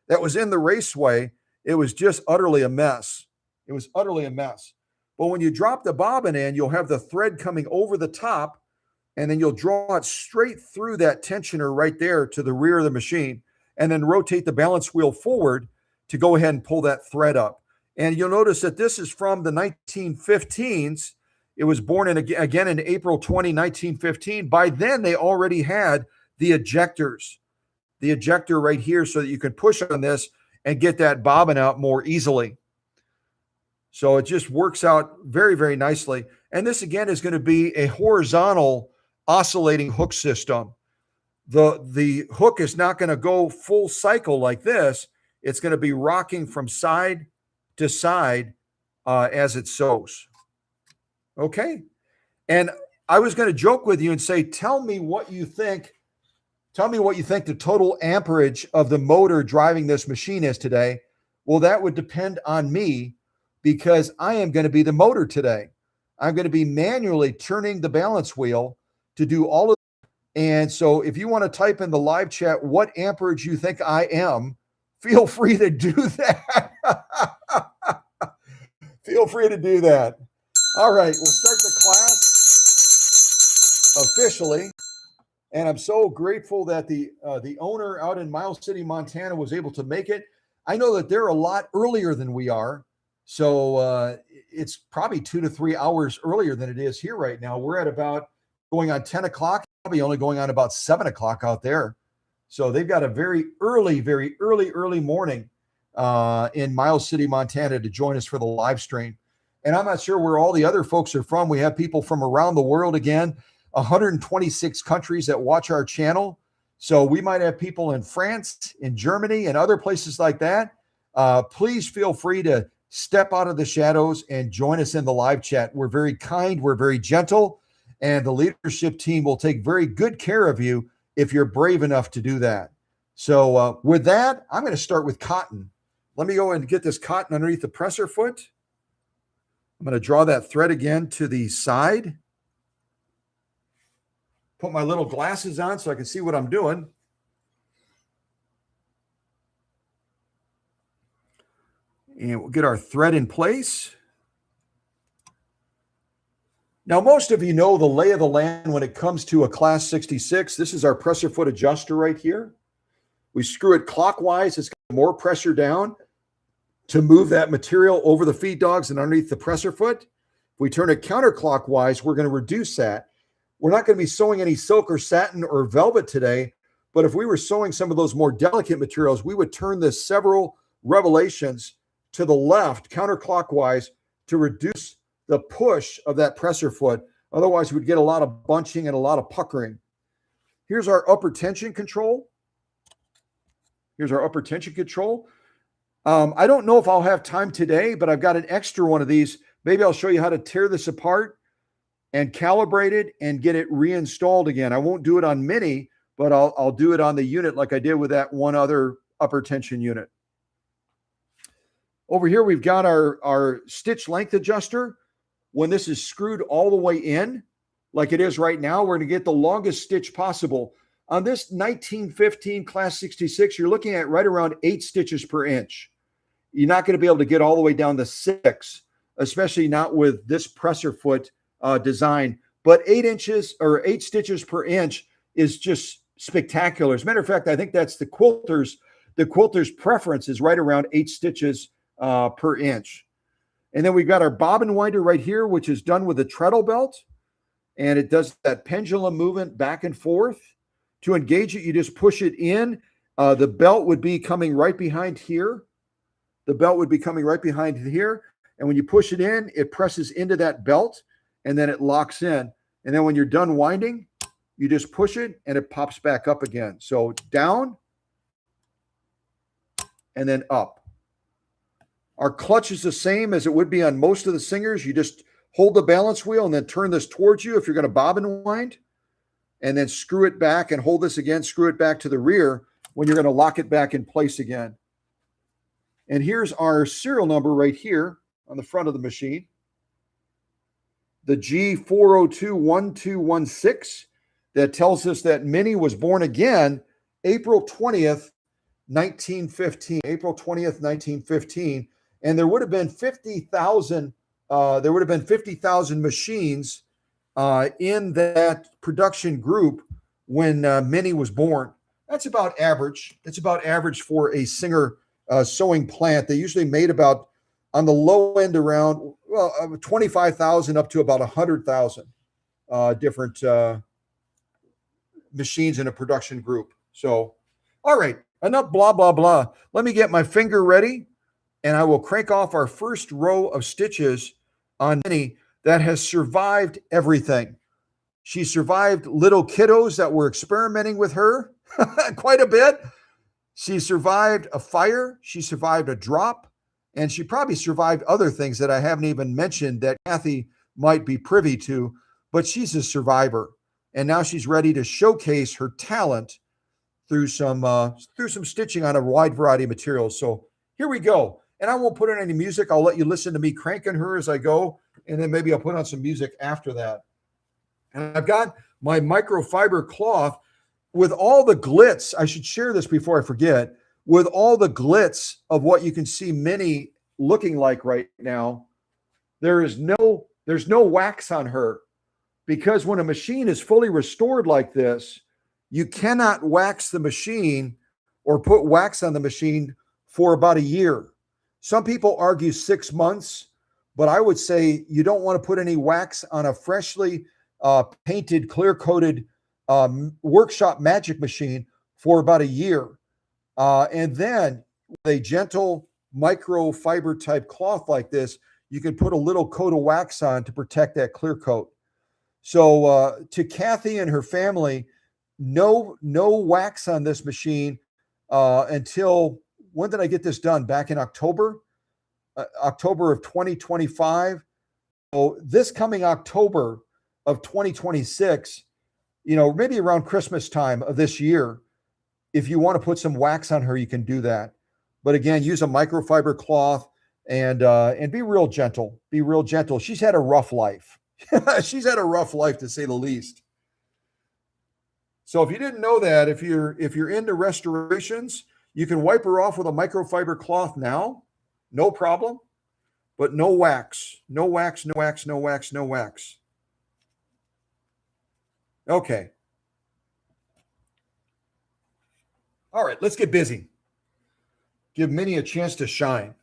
S1: that was in the Raceway. It was just utterly a mess. It was utterly a mess. But when you drop the bobbin in, you'll have the thread coming over the top, and then you'll draw it straight through that tensioner right there to the rear of the machine, and then rotate the balance wheel forward to go ahead and pull that thread up. And you'll notice that this is from the 1915s. It was born again in April 20, 1915. By then, they already had the ejectors, the ejector right here, so that you can push on this and get that bobbin out more easily. So it just works out very, very nicely. And this, again, is going to be a horizontal oscillating hook system. The hook is not going to go full cycle like this. It's going to be rocking from side to side as it sews. Okay? And I was going to joke with you and say, tell me what you think the total amperage of the motor driving this machine is today. Well, that would depend on me, because I am going to be the motor today. I'm going to be manually turning the balance wheel to do all of And so if you want to type in the live chat what amperage you think I am, feel free to do that. Feel free to do that. All right, we'll start the class officially. And I'm so grateful that the owner out in Miles City, Montana was able to make it. I know that they're a lot earlier than we are. So it's probably 2 to 3 hours earlier than it is here right now. We're at about going on 10 o'clock, probably only going on about 7 o'clock out there. So they've got a very early morning in Miles City, Montana to join us for the live stream. And I'm not sure where all the other folks are from. We have people from around the world again, 126 countries that watch our channel. So we might have people in France, in Germany, and other places like that. Please feel free to step out of the shadows and join us in the live chat. We're very kind, we're very gentle, and the leadership team will take very good care of you if you're brave enough to do that. So with that, I'm going to start with cotton. Let me go and get this cotton underneath the presser foot. I'm going to draw that thread again to the side. Put my little glasses on so I can see what I'm doing. And we'll get our thread in place. Now, most of you know the lay of the land when it comes to a Class 66. This is our presser foot adjuster right here. We screw it clockwise. It's got more pressure down to move that material over the feed dogs and underneath the presser foot. If we turn it counterclockwise, we're going to reduce that. We're not going to be sewing any silk or satin or velvet today, but if we were sewing some of those more delicate materials, we would turn this several revolutions to the left counterclockwise to reduce the push of that presser foot. Otherwise, we'd get a lot of bunching and a lot of puckering. Here's our upper tension control. Here's our upper tension control. I don't know if I'll have time today, but I've got an extra one of these. Maybe I'll show you how to tear this apart and calibrate it and get it reinstalled again. I won't do it on Mini, but I'll do it on the unit like I did with that one other upper tension unit. Over here, we've got our stitch length adjuster. When this is screwed all the way in, like it is right now, we're going to get the longest stitch possible. On this 1915 Class 66, you're looking at right around 8 stitches per inch. You're not going to be able to get all the way down to 6, especially not with this presser foot design. But 8 inches or 8 stitches per inch is just spectacular. As a matter of fact, I think that's the quilter's preference is right around 8 stitches per inch. And then we've got our bobbin winder right here, which is done with a treadle belt. And it does that pendulum movement back and forth. To engage it, you just push it in. The belt would be coming right behind here. The belt would be coming right behind here. And when you push it in, it presses into that belt and then it locks in. And then when you're done winding, you just push it and it pops back up again. So down and then up. Our clutch is the same as it would be on most of the Singers. You just hold the balance wheel and then turn this towards you if you're going to bobbin wind, and then screw it back and hold this again, screw it back to the rear when you're going to lock it back in place again. And here's our serial number right here on the front of the machine. The G4021216 that tells us that Minnie was born again April 20th, 1915. April 20th, 1915. And there would have been 50,000 machines in that production group when Minnie was born. That's about average. It's about average for a Singer sewing plant. They usually made about, on the low end, around 25,000 up to about 100,000 different machines in a production group. So, all right, enough blah, blah, blah. Let me get my finger ready, and I will crank off our first row of stitches on Minnie that has survived everything. She survived little kiddos that were experimenting with her quite a bit. She survived a fire. She survived a drop. And she probably survived other things that I haven't even mentioned that Kathy might be privy to. But she's a survivor. And now she's ready to showcase her talent through some stitching on a wide variety of materials. So here we go. And I won't put in any music. I'll let you listen to me cranking her as I go. And then maybe I'll put on some music after that. And I've got my microfiber cloth with all the glitz. I should share this before I forget. With all the glitz of what you can see Minnie looking like right now, there's no wax on her, because when a machine is fully restored like this, you cannot wax the machine or put wax on the machine for about a year. Some people argue 6 months, but I would say you don't want to put any wax on a freshly painted, clear-coated workshop magic machine for about a year. And then with a gentle microfiber type cloth like this, you can put a little coat of wax on to protect that clear coat. So to Kathy and her family, no wax on this machine until, when did I get this done? Back in October of 2025. So this coming October of 2026, maybe around Christmas time of this year, if you want to put some wax on her, you can do that. But again, use a microfiber cloth and be real gentle. Be real gentle. She's had a rough life. She's had a rough life, to say the least. So if you didn't know that, if you're into restorations, you can wipe her off with a microfiber cloth now, no problem. But no wax, no wax, no wax, no wax, no wax. Okay. All right, let's get busy. Give Minnie a chance to shine.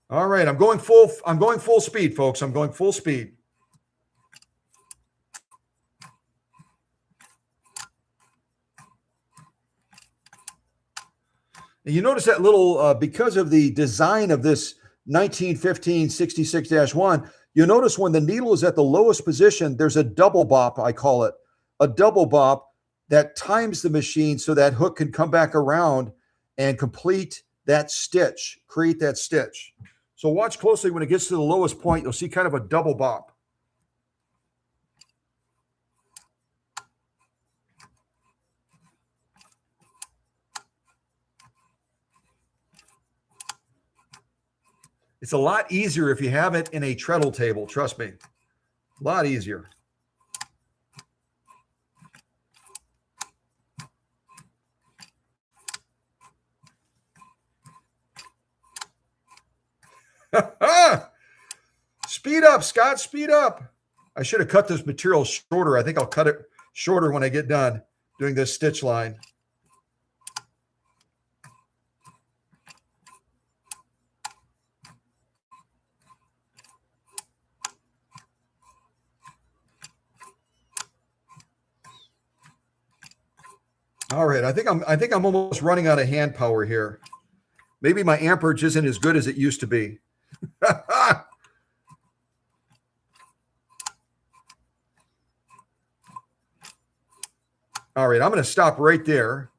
S1: All right, I'm going full speed, folks. I'm going full speed. And you notice that little, because of the design of this 1915 66-1, you'll notice when the needle is at the lowest position, there's a double bop, I call it. A double bop that times the machine so that hook can come back around and complete that stitch, create that stitch. So watch closely. When it gets to the lowest point, you'll see kind of a double bop. It's a lot easier if you have it in a treadle table. Trust me, a lot easier. Speed up, Scott, speed up. I should have cut this material shorter. I think I'll cut it shorter when I get done doing this stitch line. All right, I think I'm almost running out of hand power here. Maybe my amperage isn't as good as it used to be. All right, I'm going to stop right there.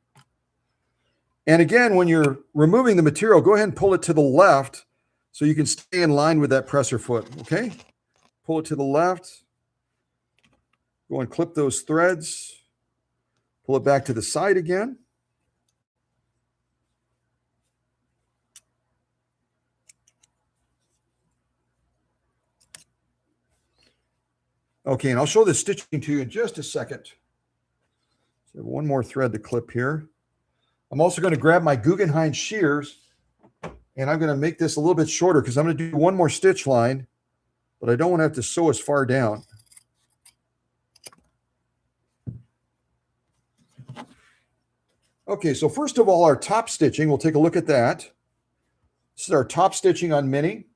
S1: And again, when you're removing the material, go ahead and pull it to the left so you can stay in line with that presser foot, okay? Pull it to the left. Go and clip those threads. Pull it back to the side again. Okay, and I'll show the stitching to you in just a second. So one more thread to clip here. I'm also going to grab my Guggenheim shears, and I'm going to make this a little bit shorter because I'm going to do one more stitch line, but I don't want to have to sew as far down. Okay, so first of all, our top stitching, we'll take a look at that. This is our top stitching on Minnie.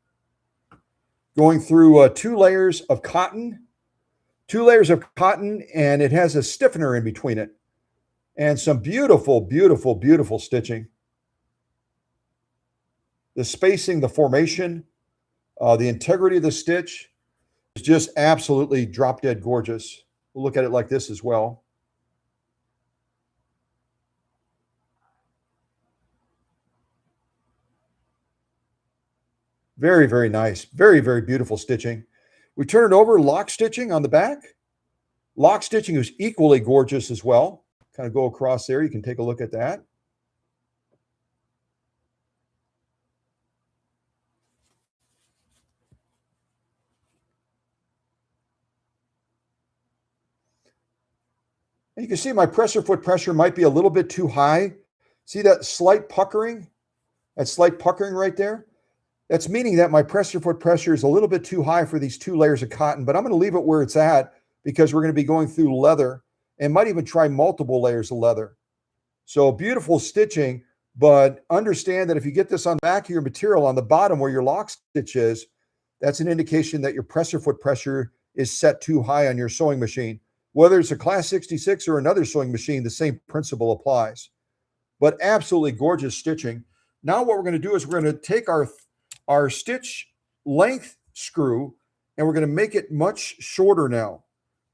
S1: Going through 2 layers of cotton. 2 layers of cotton, and it has a stiffener in between it. And some beautiful, beautiful, beautiful stitching. The spacing, the formation, the integrity of the stitch is just absolutely drop dead gorgeous. We'll look at it like this as well. Very, very nice. Very, very beautiful stitching. We turn it over, lock stitching on the back. Lock stitching is equally gorgeous as well. Kind of go across there. You can take a look at that. And you can see my presser foot pressure might be a little bit too high. See that slight puckering? That slight puckering right there? That's meaning that my presser foot pressure is a little bit too high for these 2 layers of cotton, but I'm going to leave it where it's at because we're going to be going through leather and might even try multiple layers of leather. So beautiful stitching, but understand that if you get this on the back of your material on the bottom where your lock stitch is, that's an indication that your presser foot pressure is set too high on your sewing machine. Whether it's a Class 66 or another sewing machine, the same principle applies. But absolutely gorgeous stitching. Now what we're going to do is we're going to take our stitch length screw and we're going to make it much shorter now.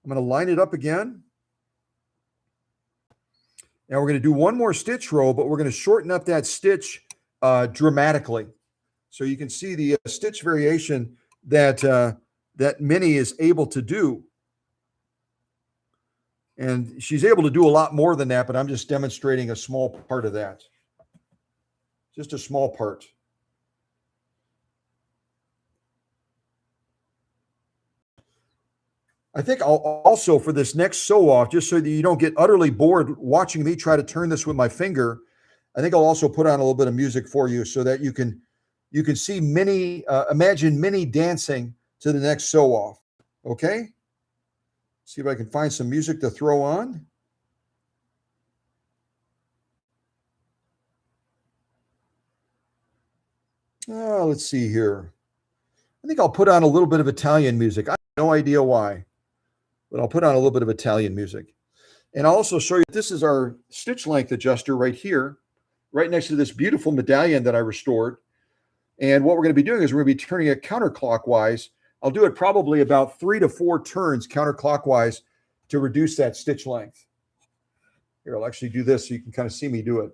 S1: I'm going to line it up again. Now we're going to do one more stitch row, but we're going to shorten up that stitch dramatically. So you can see the stitch variation that that Minnie is able to do. And she's able to do a lot more than that, but I'm just demonstrating a small part of that. Just a small part. I think I'll also, for this next sew off, just so that you don't get utterly bored watching me try to turn this with my finger, I think I'll also put on a little bit of music for you so that you can see Minnie, imagine Minnie dancing to the next sew off. Okay? See if I can find some music to throw on. Let's see here. I think I'll put on a little bit of Italian music. I have no idea why, but I'll put on a little bit of Italian music. And I'll also show you, this is our stitch length adjuster right here, right next to this beautiful medallion that I restored. And what we're going to be doing is we're going to be turning it counterclockwise. I'll do it probably about 3 to 4 turns counterclockwise to reduce that stitch length. Here, I'll actually do this so you can kind of see me do it.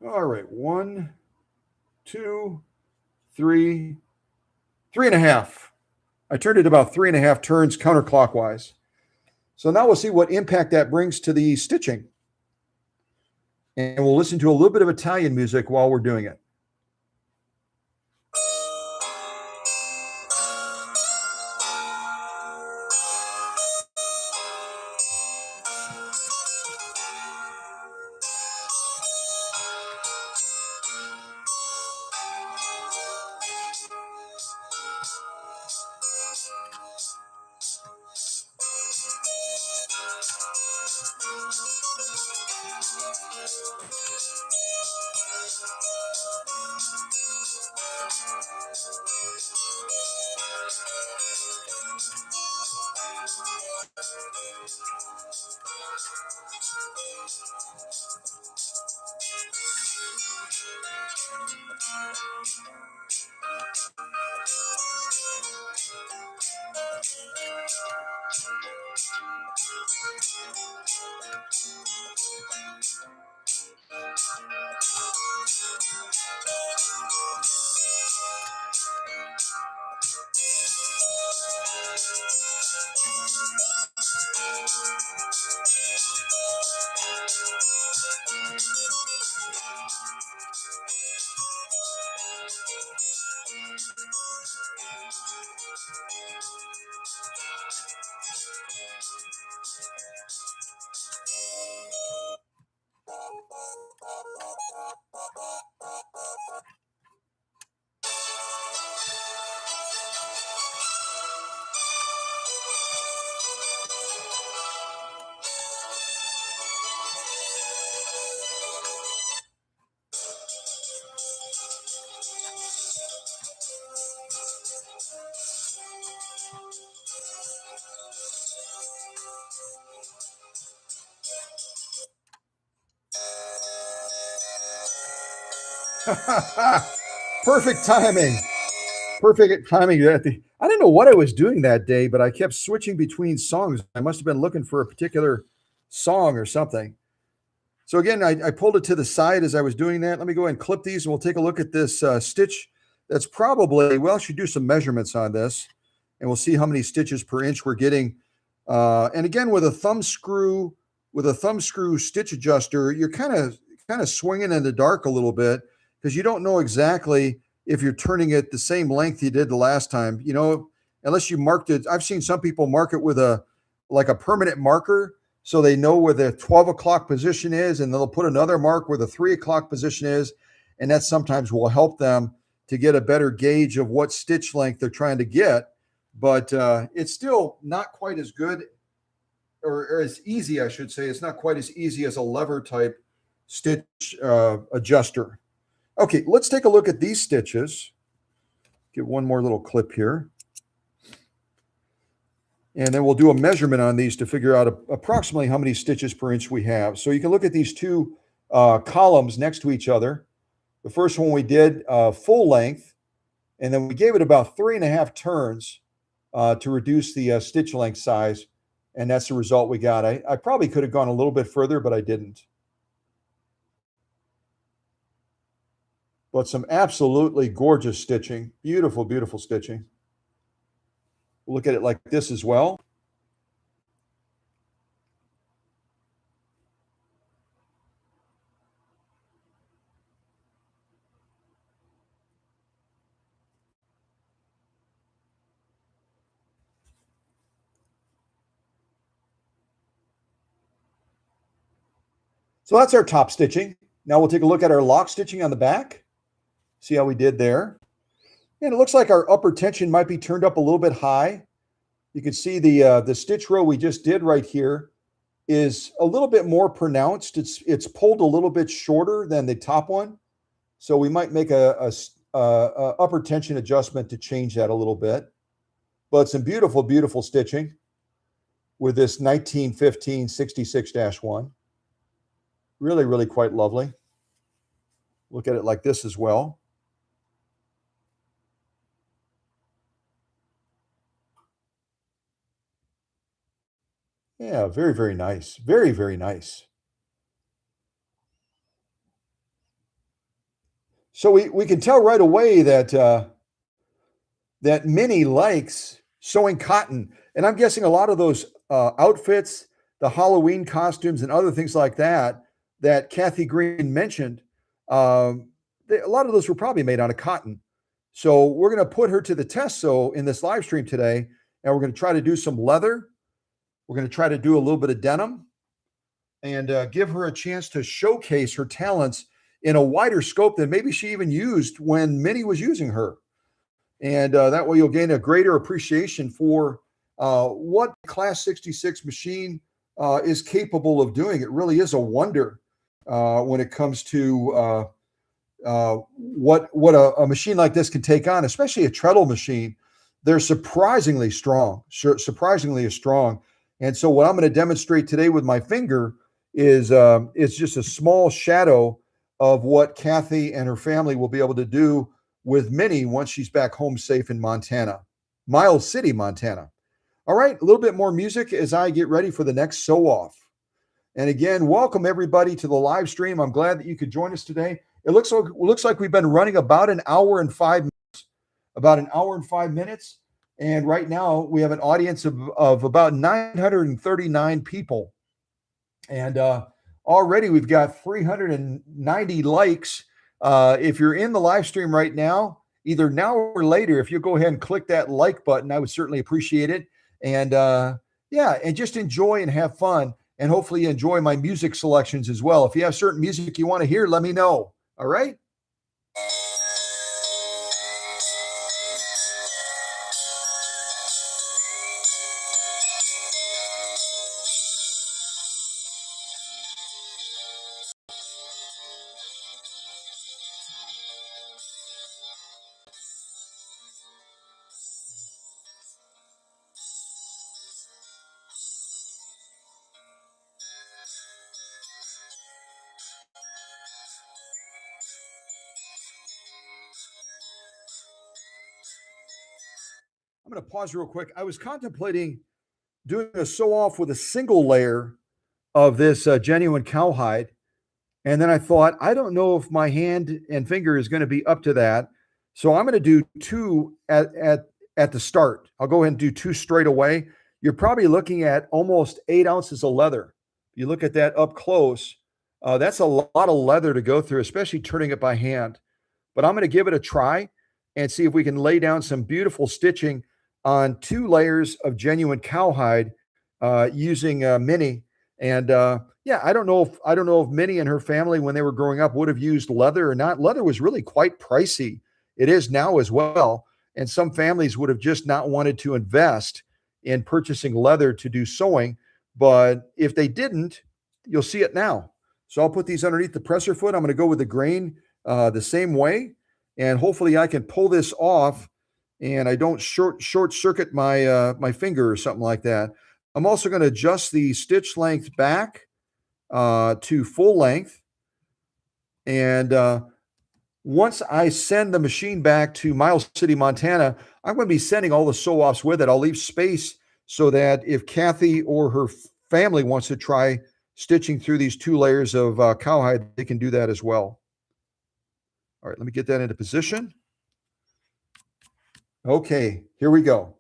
S1: All right, 1, 2, 3, 3.5. I turned it about 3.5 turns counterclockwise. So now we'll see what impact that brings to the stitching. And we'll listen to a little bit of Italian music while we're doing it. Perfect timing. Perfect timing. I didn't know what I was doing that day, but I kept switching between songs. I must have been looking for a particular song or something. So again, I pulled it to the side as I was doing that. Let me go ahead and clip these and we'll take a look at this stitch. That's probably, well, I should do some measurements on this and we'll see how many stitches per inch we're getting. And again, with a thumb screw stitch adjuster, you're kind of swinging in the dark a little bit because you don't know exactly if you're turning it the same length you did the last time. You know, unless you marked it. I've seen some people mark it with like a permanent marker so they know where the 12 o'clock position is, and they'll put another mark where the 3 o'clock position is. And that sometimes will help them to get a better gauge of what stitch length they're trying to get. But it's still not quite as good or as easy, I should say. It's not quite as easy as a lever type stitch adjuster. Okay, let's take a look at these stitches. Get one more little clip here. And then we'll do a measurement on these to figure out approximately how many stitches per inch we have. So you can look at these two columns next to each other. The first one we did full length, and then we gave it about 3.5 turns to reduce the stitch length size, and that's the result we got. I probably could have gone a little bit further, but I didn't. But some absolutely gorgeous stitching. Beautiful, beautiful stitching. We'll look at it like this as well. So that's our top stitching. Now we'll take a look at our lock stitching on the back. See how we did there. And it looks like our upper tension might be turned up a little bit high. You can see the stitch row we just did right here is a little bit more pronounced. It's pulled a little bit shorter than the top one. So we might make a upper tension adjustment to change that a little bit. But some beautiful, beautiful stitching with this 1915 66-1. Really, really quite lovely. Look at it like this as well. Yeah, very, very nice. Very, very nice. So we can tell right away that that Minnie likes sewing cotton. And I'm guessing a lot of those outfits, the Halloween costumes and other things like that, that Kathy Green mentioned, a lot of those were probably made out of cotton. So we're going to put her to the test. So in this live stream today, and we're going to try to do some leather. We're going to try to do a little bit of denim and give her a chance to showcase her talents in a wider scope than maybe she even used when Minnie was using her. And that way you'll gain a greater appreciation for what Class 66 machine is capable of doing. It really is a wonder when it comes to what a machine like this can take on, especially a treadle machine. They're surprisingly strong, surprisingly strong. And so what I'm going to demonstrate today with my finger is just a small shadow of what Kathy and her family will be able to do with Minnie once she's back home safe in Montana, Miles City, Montana. All right, a little bit more music as I get ready for the next sew off. And again, welcome everybody to the live stream. I'm glad that you could join us today. It looks like we've been running about an hour and 5 minutes, And right now we have an audience of about 939 people. And already we've got 390 likes. If you're in the live stream right now, either now or later, if you go ahead and click that like button, I would certainly appreciate it. And yeah, and just enjoy and have fun. And hopefully you enjoy my music selections as well. If you have certain music you want to hear, let me know. All right. I'm going to pause real quick. I was contemplating doing a sew off with a single layer of this genuine cowhide. And then I thought, I don't know if my hand and finger is going to be up to that. So I'm going to do two at the start. I'll go ahead and do two straight away. You're probably looking at almost 8 ounces of leather. You look at that up close. That's a lot of leather to go through, especially turning it by hand. But I'm going to give it a try and see if we can lay down some beautiful stitching. on 2 layers of genuine cowhide, using, Minnie, and, yeah, I don't know if Minnie and her family, when they were growing up, would have used leather or not. Leather was really quite pricey. It is now as well, and some families would have just not wanted to invest in purchasing leather to do sewing, but if they didn't, you'll see it now. So I'll put these underneath the presser foot. I'm gonna go with the grain, the same way, and hopefully I can pull this off and I don't short circuit my my finger or something like that. I'm also going to adjust the stitch length back to full length, and once I send the machine back to Miles City, Montana, I'm going to be sending all the sew offs with it. I'll leave space so that if Kathy or her family wants to try stitching through these 2 layers of cowhide, they can do that as well. All right, let me get that into position. Okay, here we go.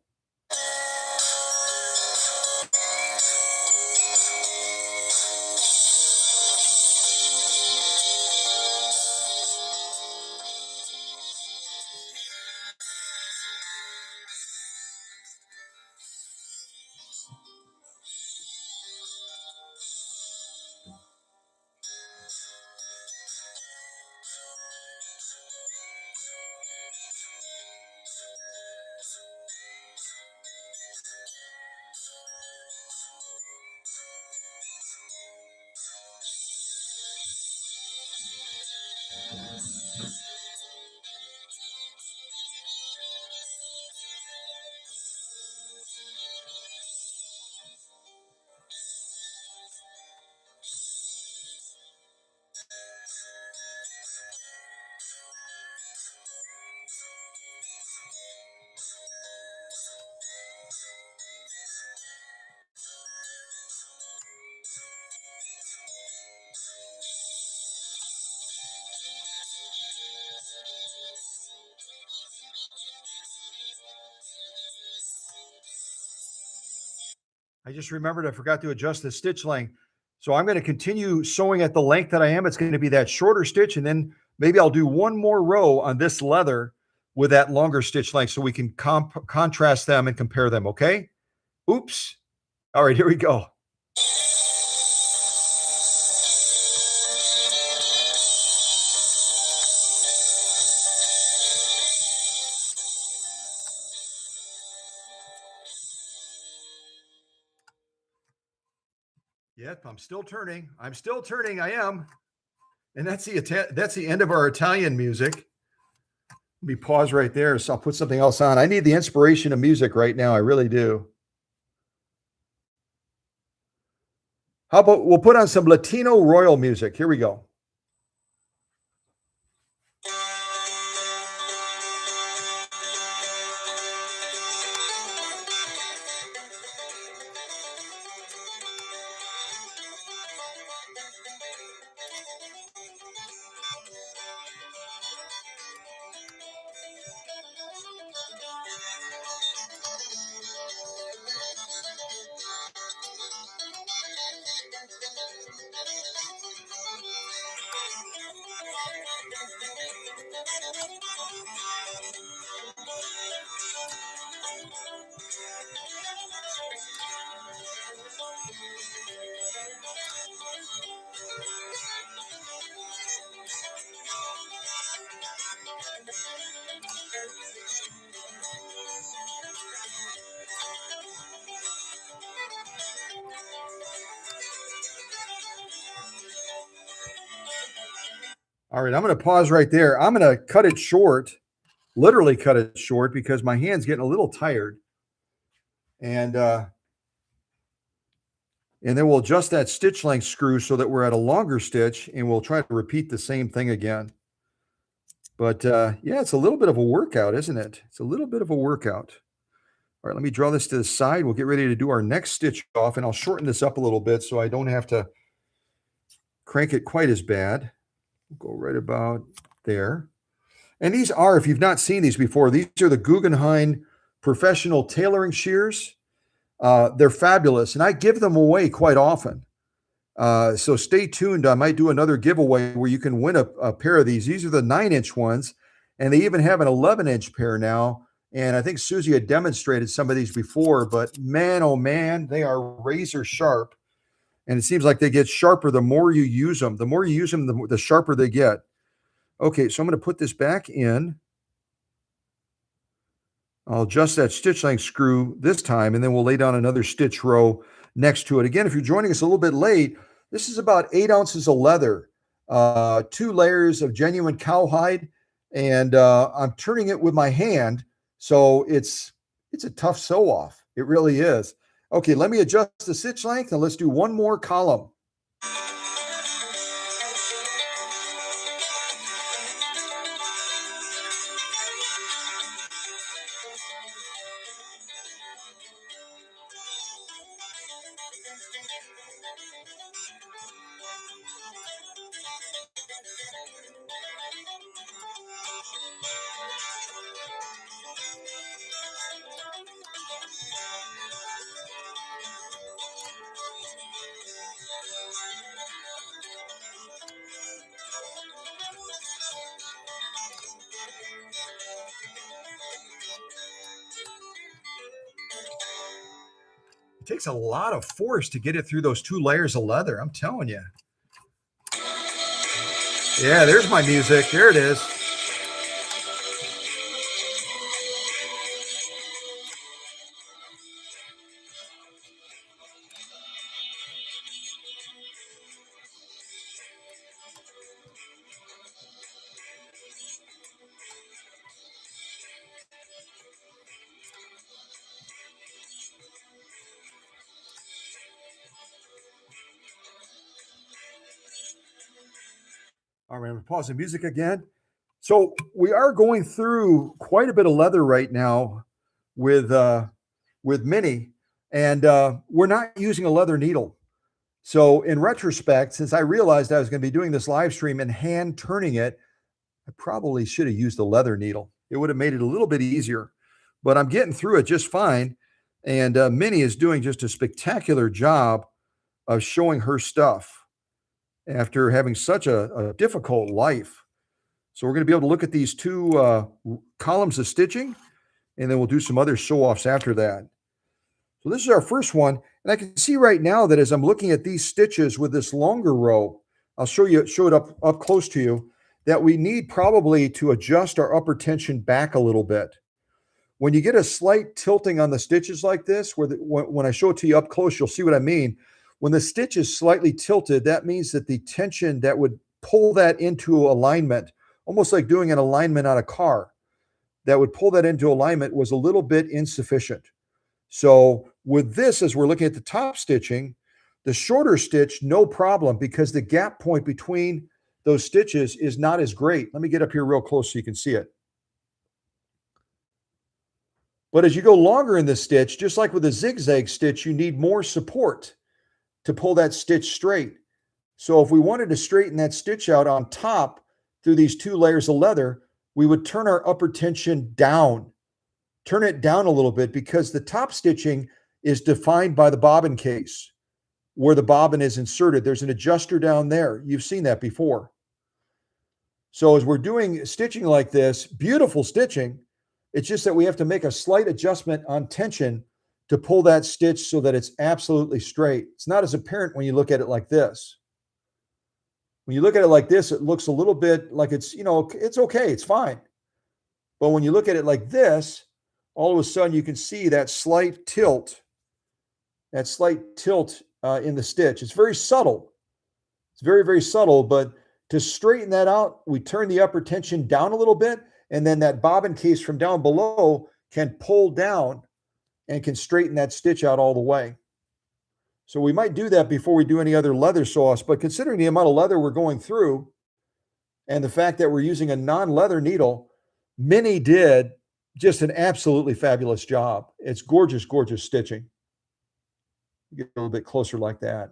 S1: I just remembered I forgot to adjust the stitch length. So I'm going to continue sewing at the length that I am. It's going to be that shorter stitch, and then maybe I'll do one more row on this leather with that longer stitch length so we can contrast them and compare them, okay? Oops. All right, here we go. Yep, I'm still turning. I'm still turning. I am. And that's the end of our Italian music. Let me pause right there. So I'll put something else on. I need the inspiration of music right now. I really do. How about we'll put on some Latino royal music. Here we go. All right, I'm going to pause right there. I'm going to cut it short, literally cut it short because my hand's getting a little tired. And then we'll adjust that stitch length screw so that we're at a longer stitch, and we'll try to repeat the same thing again. But yeah, it's a little bit of a workout, isn't it? It's a little bit of a workout. All right, let me draw this to the side. We'll get ready to do our next stitch off, and I'll shorten this up a little bit so I don't have to crank it quite as bad. We'll go right about there. And these are, if you've not seen these before, these are the Guggenheim professional tailoring shears. They're fabulous, and I give them away quite often. So stay tuned. I might do another giveaway where you can win a pair of these. These are the 9-inch ones, and they even have an 11-inch pair now. And I think Susie had demonstrated some of these before, but man, oh man, they are razor sharp. And it seems like they get sharper the more you use them. The more you use them, the sharper they get. Okay, so I'm going to put this back in. I'll adjust that stitch length screw this time, and then we'll lay down another stitch row next to it. Again, if you're joining us a little bit late, this is about 8 ounces of leather, 2 layers of genuine cowhide, and I'm turning it with my hand, so it's a tough sew off. It really is. Okay, let me adjust the stitch length, and let's do one more column. It takes a lot of force to get it through those 2 layers of leather. I'm telling you. Yeah, there's my music. There it is. All right, I'm gonna pause the music again. So we are going through quite a bit of leather right now with Minnie, and we're not using a leather needle. So in retrospect, since I realized I was going to be doing this live stream and hand turning it, I probably should have used a leather needle. It would have made it a little bit easier, but I'm getting through it just fine. And Minnie is doing just a spectacular job of showing her stuff after having such a difficult life. So we're going to be able to look at these 2 columns of stitching, and then we'll do some other sew-offs after that. So this is our first one, and I can see right now that as I'm looking at these stitches with this longer row, I'll show it up close to you, that we need probably to adjust our upper tension back a little bit. When you get a slight tilting on the stitches like this, when I show it to you up close, you'll see what I mean. When the stitch is slightly tilted, that means that the tension that would pull that into alignment, almost like doing an alignment on a car, that would pull that into alignment was a little bit insufficient. So with this, as we're looking at the top stitching, the shorter stitch, no problem, because the gap point between those stitches is not as great. Let me get up here real close so you can see it. But as you go longer in this stitch, just like with a zigzag stitch, you need more support to pull that stitch straight. So if we wanted to straighten that stitch out on top through these 2 layers of leather, we would turn our upper tension down. Turn it down a little bit, because the top stitching is defined by the bobbin case where the bobbin is inserted. There's an adjuster down there. You've seen that before. So as we're doing stitching like this, beautiful stitching, it's just that we have to make a slight adjustment on tension to pull that stitch so that it's absolutely straight. It's not as apparent when you look at it like this. When you look at it like this, it looks a little bit like it's okay, it's fine. But when you look at it like this, all of a sudden you can see that slight tilt in the stitch. It's very subtle. It's very, very subtle, but to straighten that out, we turn the upper tension down a little bit, and then that bobbin case from down below can pull down and can straighten that stitch out all the way. So we might do that before we do any other leather sew-offs, but considering the amount of leather we're going through and the fact that we're using a non-leather needle, Minnie did just an absolutely fabulous job. It's gorgeous, gorgeous stitching. Get a little bit closer like that.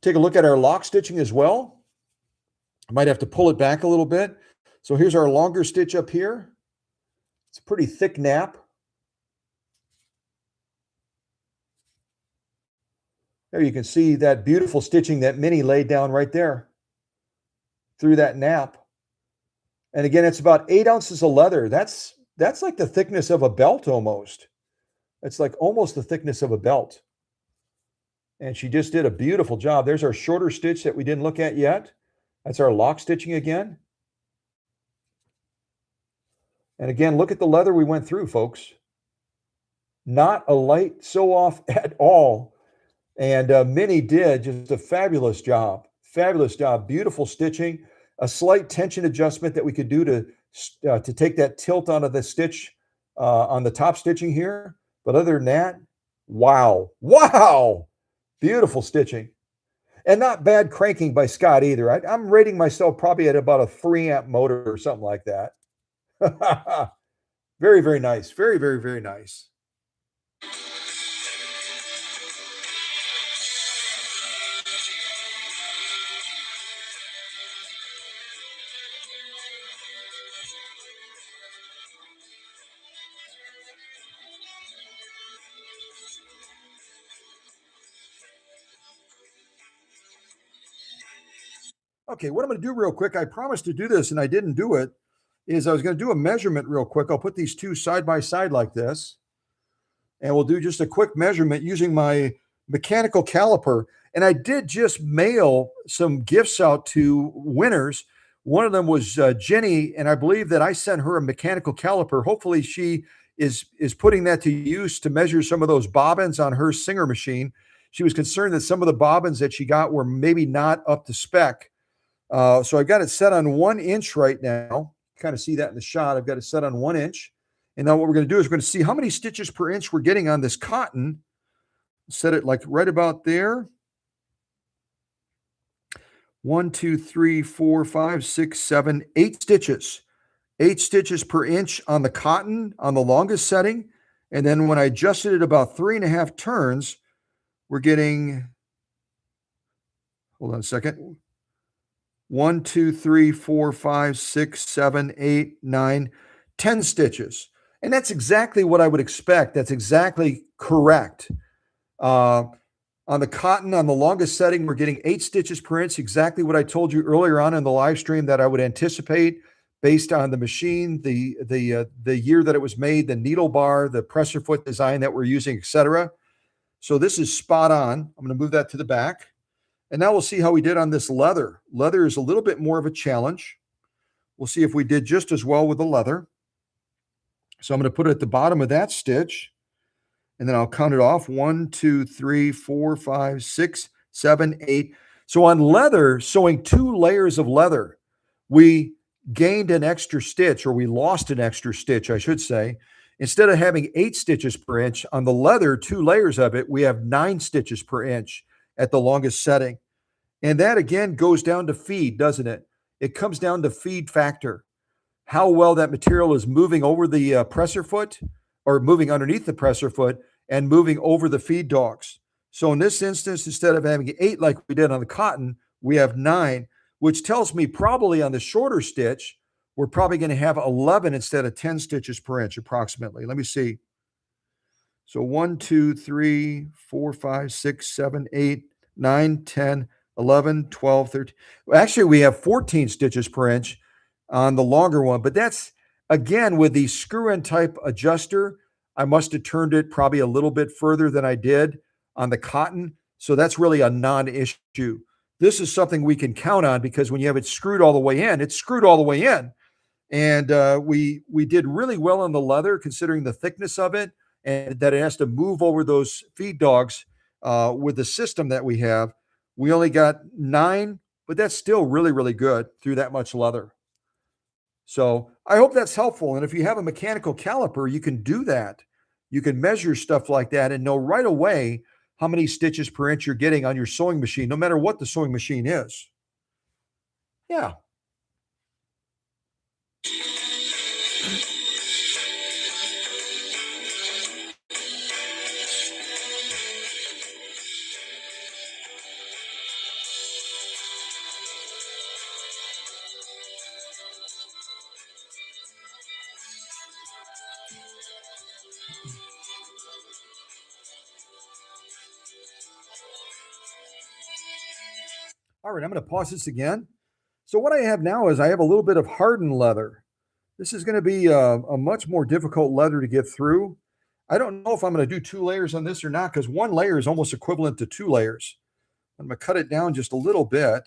S1: Take a look at our lock stitching as well. I might have to pull it back a little bit. So here's our longer stitch up here. It's a pretty thick nap. There you can see that beautiful stitching that Minnie laid down right there through that nap. And again, it's about 8 ounces of leather. That's like the thickness of a belt almost. It's like almost the thickness of a belt. And she just did a beautiful job. There's our shorter stitch that we didn't look at yet. That's our lock stitching again. And again, look at the leather we went through, folks. Not a light sew off at all. And Minnie did just a fabulous job. Fabulous job. Beautiful stitching. A slight tension adjustment that we could do to take that tilt out of the stitch on the top stitching here. But other than that, wow. Wow. Beautiful stitching. And not bad cranking by Scott either. I'm rating myself probably at about a 3 amp motor or something like that. Very, very nice. Very, very, very nice. Okay, what I'm going to do real quick, I promised to do this and I didn't do it, is I was going to do a measurement real quick. I'll put these two side by side like this, and we'll do just a quick measurement using my mechanical caliper. And I did just mail some gifts out to winners. One of them was Jenny, and I believe that I sent her a mechanical caliper. Hopefully, she is putting that to use to measure some of those bobbins on her Singer machine. She was concerned that some of the bobbins that she got were maybe not up to spec. So I've got it set on 1 inch right now. Kind of see that in the shot. I've got it set on 1 inch. And now what we're going to do is we're going to see how many stitches per inch we're getting on this cotton. Set it like right about there. 1, 2, 3, 4, 5, 6, 7, 8 stitches. 8 stitches per inch on the cotton on the longest setting. And then when I adjusted it about 3.5 turns, we're getting, hold on a second. 1, 2, 3, 4, 5, 6, 7, 8, 9, 10 stitches. And that's exactly what I would expect. That's exactly correct. On the cotton, on the longest setting, we're getting 8 stitches per inch, exactly what I told you earlier on in the live stream that I would anticipate based on the machine, the year that it was made, the needle bar, the presser foot design that we're using, etc. So this is spot on. I'm going to move that to the back. And now we'll see how we did on this leather. Leather is a little bit more of a challenge. We'll see if we did just as well with the leather. So I'm going to put it at the bottom of that stitch. And then I'll count it off. 1, 2, 3, 4, 5, 6, 7, 8. So on leather, sewing 2 layers of leather, we gained an extra stitch, or we lost an extra stitch, I should say. Instead of having 8 stitches per inch, on the leather, 2 layers of it, we have 9 stitches per inch at the longest setting. And that again goes down to feed, doesn't it? It comes down to feed factor. How well that material is moving over the presser foot, or moving underneath the presser foot and moving over the feed dogs. So in this instance, instead of having 8 like we did on the cotton, we have 9, which tells me probably on the shorter stitch, we're probably going to have 11 instead of 10 stitches per inch approximately. Let me see. So 1, 2, 3, 4, 5, 6, 7, 8, 9, 10, 11, 12, 13. Actually, we have 14 stitches per inch on the longer one, but that's, again, with the screw-in type adjuster, I must have turned it probably a little bit further than I did on the cotton. So that's really a non-issue. This is something we can count on because when you have it screwed all the way in, it's screwed all the way in. And we did really well on the leather considering the thickness of it and that it has to move over those feed dogs with the system that we have. We only got 9, but that's still really, really good through that much leather. So I hope that's helpful. And if you have a mechanical caliper, you can do that. You can measure stuff like that and know right away how many stitches per inch you're getting on your sewing machine, no matter what the sewing machine is. Yeah. All right, I'm going to pause this again. So what I have now is I have a little bit of hardened leather. This is going to be a much more difficult leather to get through. I don't know if I'm going to do 2 layers on this or not because 1 layer is almost equivalent to 2 layers. I'm going to cut it down just a little bit.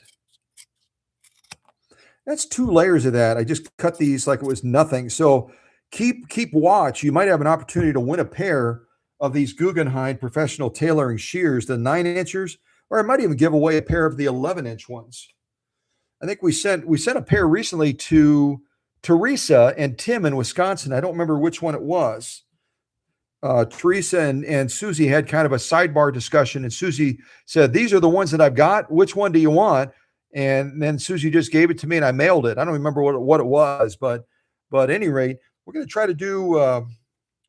S1: That's 2 layers of that. I just cut these like it was nothing. So keep watch. You might have an opportunity to win a pair of these Guggenheim professional tailoring shears, the 9 inchers, or I might even give away a pair of the 11-inch ones. I think we sent a pair recently to Teresa and Tim in Wisconsin. I don't remember which one it was. Teresa and Susie had kind of a sidebar discussion, and Susie said, "These are the ones that I've got. Which one do you want?" And then Susie just gave it to me, and I mailed it. I don't remember what it was, but at any rate, we're going to try to do. Let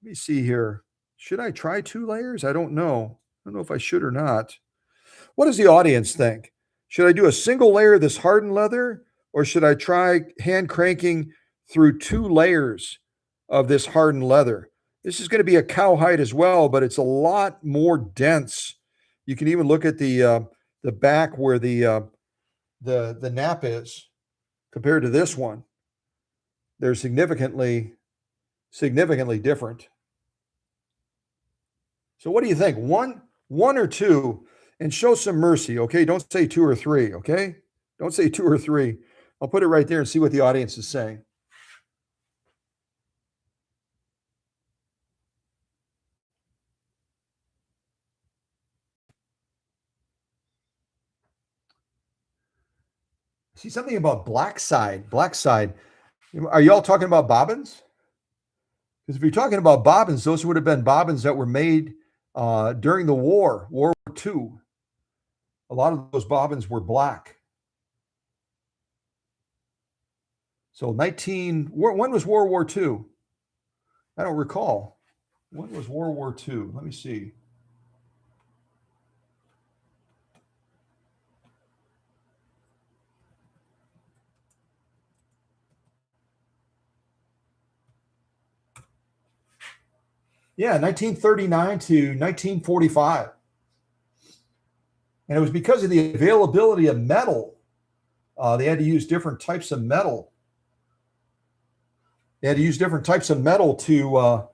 S1: me see here. Should I try 2 layers? I don't know. I don't know if I should or not. What does the audience think? Should I do a single layer of this hardened leather, or should I try hand cranking through 2 layers of this hardened leather? This is going to be a cowhide as well, but it's a lot more dense. You can even look at the back where the nap is compared to this one. They're significantly different. So what do you think? One or two? And show some mercy, okay? Don't say 2 or 3, okay? Don't say 2 or 3. I'll put it right there and see what the audience is saying. See something about black side. Black side. Are y'all talking about bobbins? Because if you're talking about bobbins, those would have been bobbins that were made during the war, World War II. A lot of those bobbins were black. So when was World War II? I don't recall. When was World War II? Let me see. Yeah, 1939 to 1945. And it was because of the availability of metal. They had to use different types of metal. They had to use different types of metal to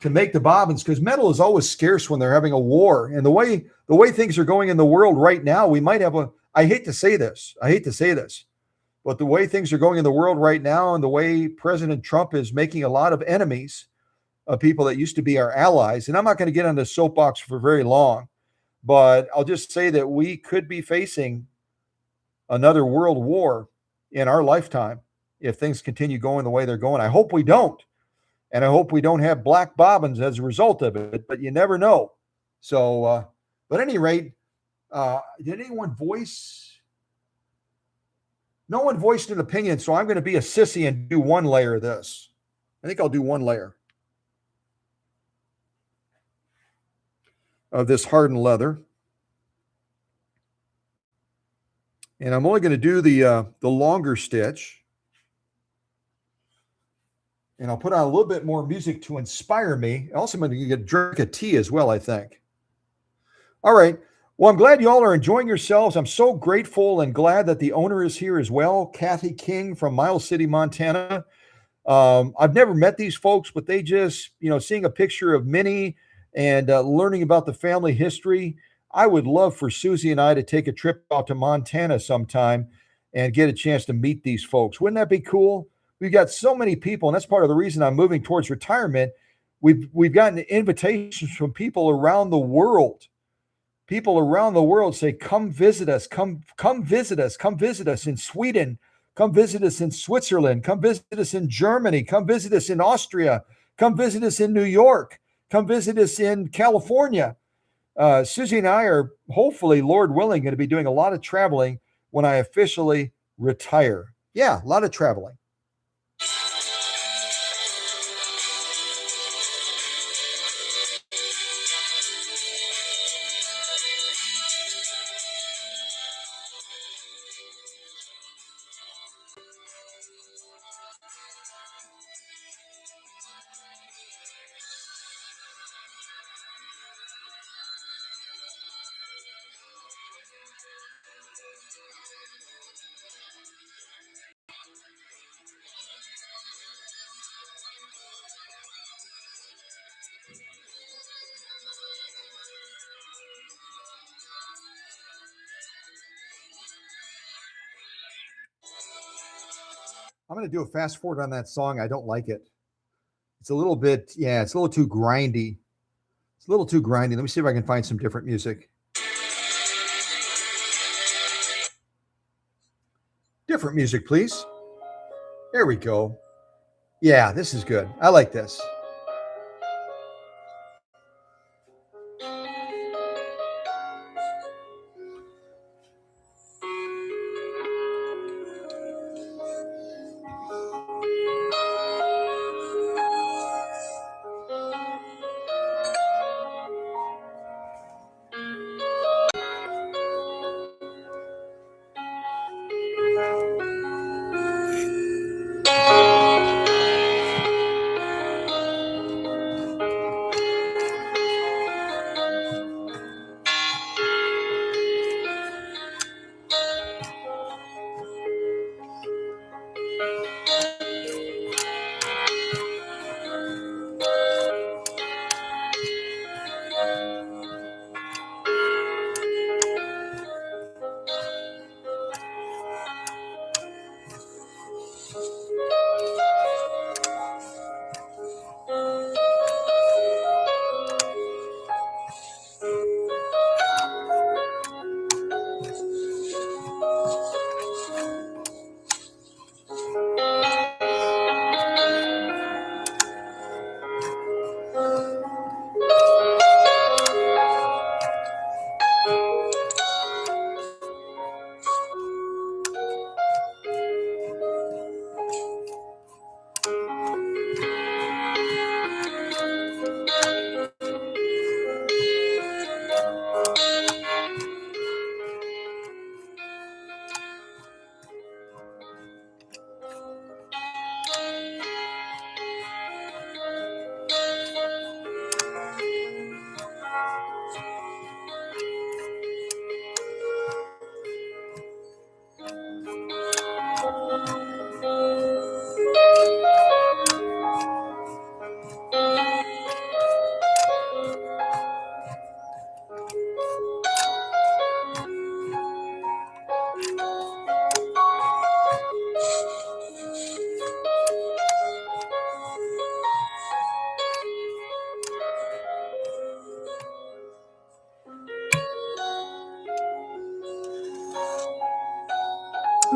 S1: make the bobbins because metal is always scarce when they're having a war. And the way things are going in the world right now, we might have a. I hate to say this. But the way things are going in the world right now, and the way President Trump is making a lot of enemies of people that used to be our allies. And I'm not going to get on the soapbox for very long, but I'll just say that we could be facing another world war in our lifetime if things continue going the way they're going. I hope we don't. And I hope we don't have black bobbins as a result of it, but you never know. So, but at any rate, did anyone voice? No one voiced an opinion, so I'm going to be a sissy and do 1 layer of this. I think I'll do 1 layer of this hardened leather. And I'm only going to do the longer stitch. And I'll put on a little bit more music to inspire me. Also, I'm going to get a drink of tea as well, I think. All right. Well, I'm glad you all are enjoying yourselves. I'm so grateful and glad that the owner is here as well, Kathy King from Miles City, Montana. I've never met these folks, but they just, seeing a picture of Minnie and learning about the family history. I would love for Susie and I to take a trip out to Montana sometime and get a chance to meet these folks. Wouldn't that be cool? We've got so many people, and that's part of the reason I'm moving towards retirement. We've gotten invitations from people around the world. People around the world say, "Come visit us. Come visit us. Come visit us in Sweden. Come visit us in Switzerland. Come visit us in Germany. Come visit us in Austria. Come visit us in New York. Come visit us in California." Susie and I are hopefully, Lord willing, going to be doing a lot of traveling when I officially retire. Yeah, a lot of traveling. I'm going to do a fast forward on that song. I don't like it. It's a little bit, yeah, it's a little too grindy. It's a little too grindy. Let me see if I can find some different music. Different music, please. There we go. Yeah, this is good. I like this.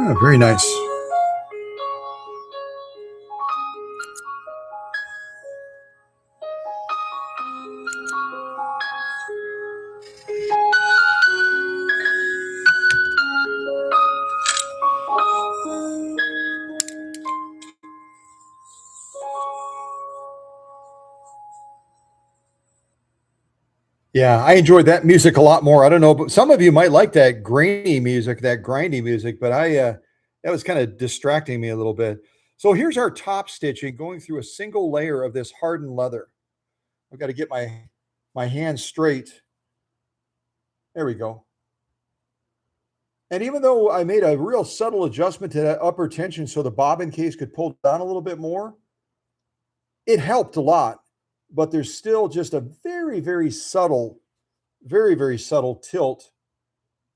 S1: Oh, very nice. Yeah, I enjoyed that music a lot more. I don't know, but some of you might like that grainy music, that grindy music, but that was kind of distracting me a little bit. So here's our top stitching going through a single layer of this hardened leather. I've got to get my hands straight. There we go. And even though I made a real subtle adjustment to that upper tension so the bobbin case could pull down a little bit more, it helped a lot. But there's still just a very, very subtle tilt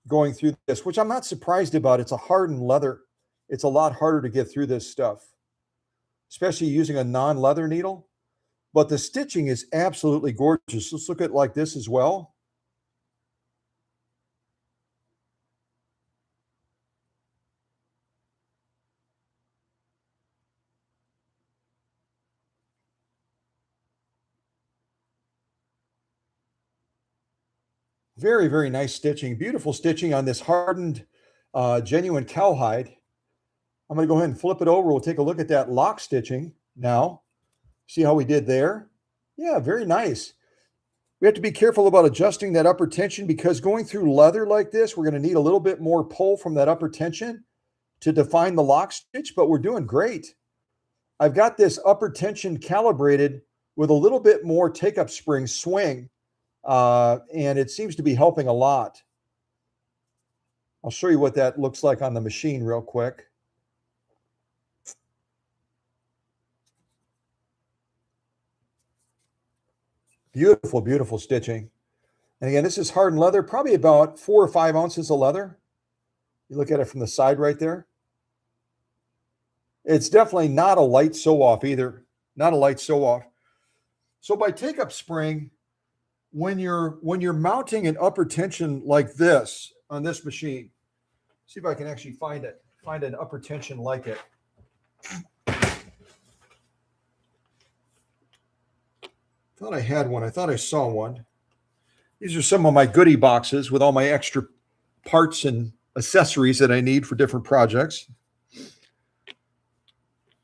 S1: going through this, which I'm not surprised about. It's a hardened leather. It's a lot harder to get through this stuff, especially using a non-leather needle. But the stitching is absolutely gorgeous. Let's look at it like this as well. Very, very nice stitching. Beautiful stitching on this hardened, genuine cowhide. I'm going to go ahead and flip it over. We'll take a look at that lock stitching now. See how we did there? Yeah, very nice. We have to be careful about adjusting that upper tension because going through leather like this, we're going to need a little bit more pull from that upper tension to define the lock stitch, but we're doing great. I've got this upper tension calibrated with a little bit more take-up spring swing, and it seems to be helping a lot. I'll show you what that looks like on the machine real quick. Beautiful, beautiful stitching. And again, this is hardened leather, probably about 4 or 5 ounces of leather. You look at it from the side right there. It's definitely not a light sew off either. Not a light sew off. So by take up spring, when you're mounting an upper tension like this on this machine, see if I can actually find an upper tension like it. Thought I had one. I thought I saw one. These are some of my goodie boxes with all my extra parts and accessories that I need for different projects.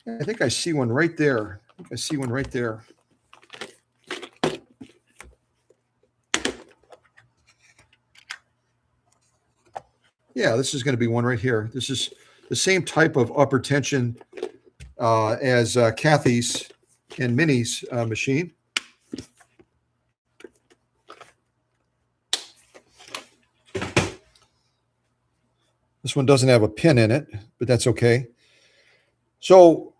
S1: I think I see one right there. I see one right there. Yeah, this is going to be one right here. This is the same type of upper tension as Kathy's and Minnie's machine. This one doesn't have a pin in it, but that's okay. So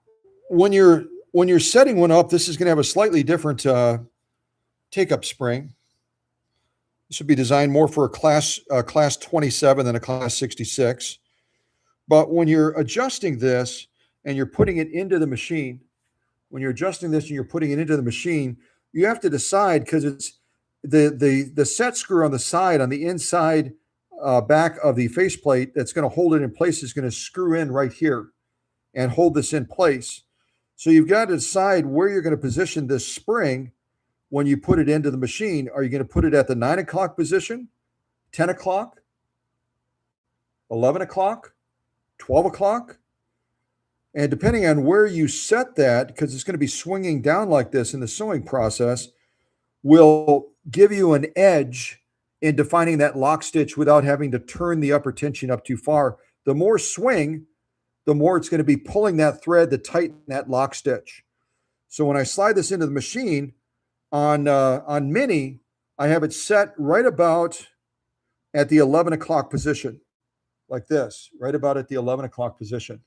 S1: when you're setting one up, this is going to have a slightly different take-up spring. This would be designed more for a class 27 than a class 66. But when you're adjusting this and you're putting it into the machine, when you're adjusting this and you're putting it into the machine, you have to decide, because it's the set screw on the side, on the inside back of the faceplate that's going to hold it in place is going to screw in right here and hold this in place. So you've got to decide where you're going to position this spring when you put it into the machine. Are you going to put it at the 9 o'clock position, 10 o'clock, 11 o'clock, 12 o'clock? And depending on where you set that, because it's going to be swinging down like this in the sewing process, will give you an edge in defining that lock stitch without having to turn the upper tension up too far. The more swing, the more it's going to be pulling that thread to tighten that lock stitch. So when I slide this into the machine on Mini, I have it set right about at the 11 o'clock position, like this, right about at the 11 o'clock position.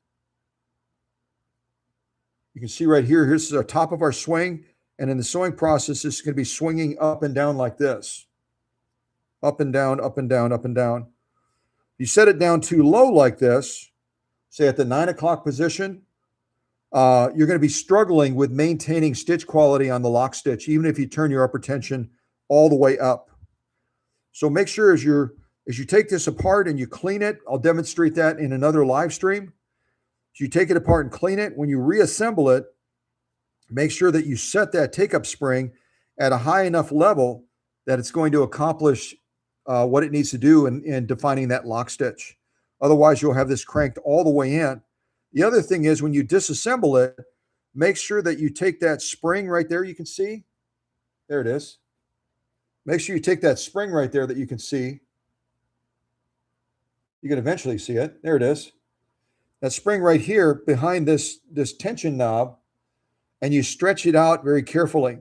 S1: You can see right here, here's the top of our swing. And in the sewing process, it's going to be swinging up and down like this. Up and down, up and down, up and down. If you set it down too low like this, say at the 9 o'clock position, you're going to be struggling with maintaining stitch quality on the lock stitch, even if you turn your upper tension all the way up. So make sure as you take this apart and you clean it, I'll demonstrate that in another live stream. So you take it apart and clean it. When you reassemble it, make sure that you set that take-up spring at a high enough level that it's going to accomplish what it needs to do in defining that lock stitch. Otherwise, you'll have this cranked all the way in. The other thing is when you disassemble it, make sure that you take that spring right there you can see. There it is. Make sure you take that spring right there that you can see. You can eventually see it. There it is. That spring right here behind this tension knob, and you stretch it out very carefully.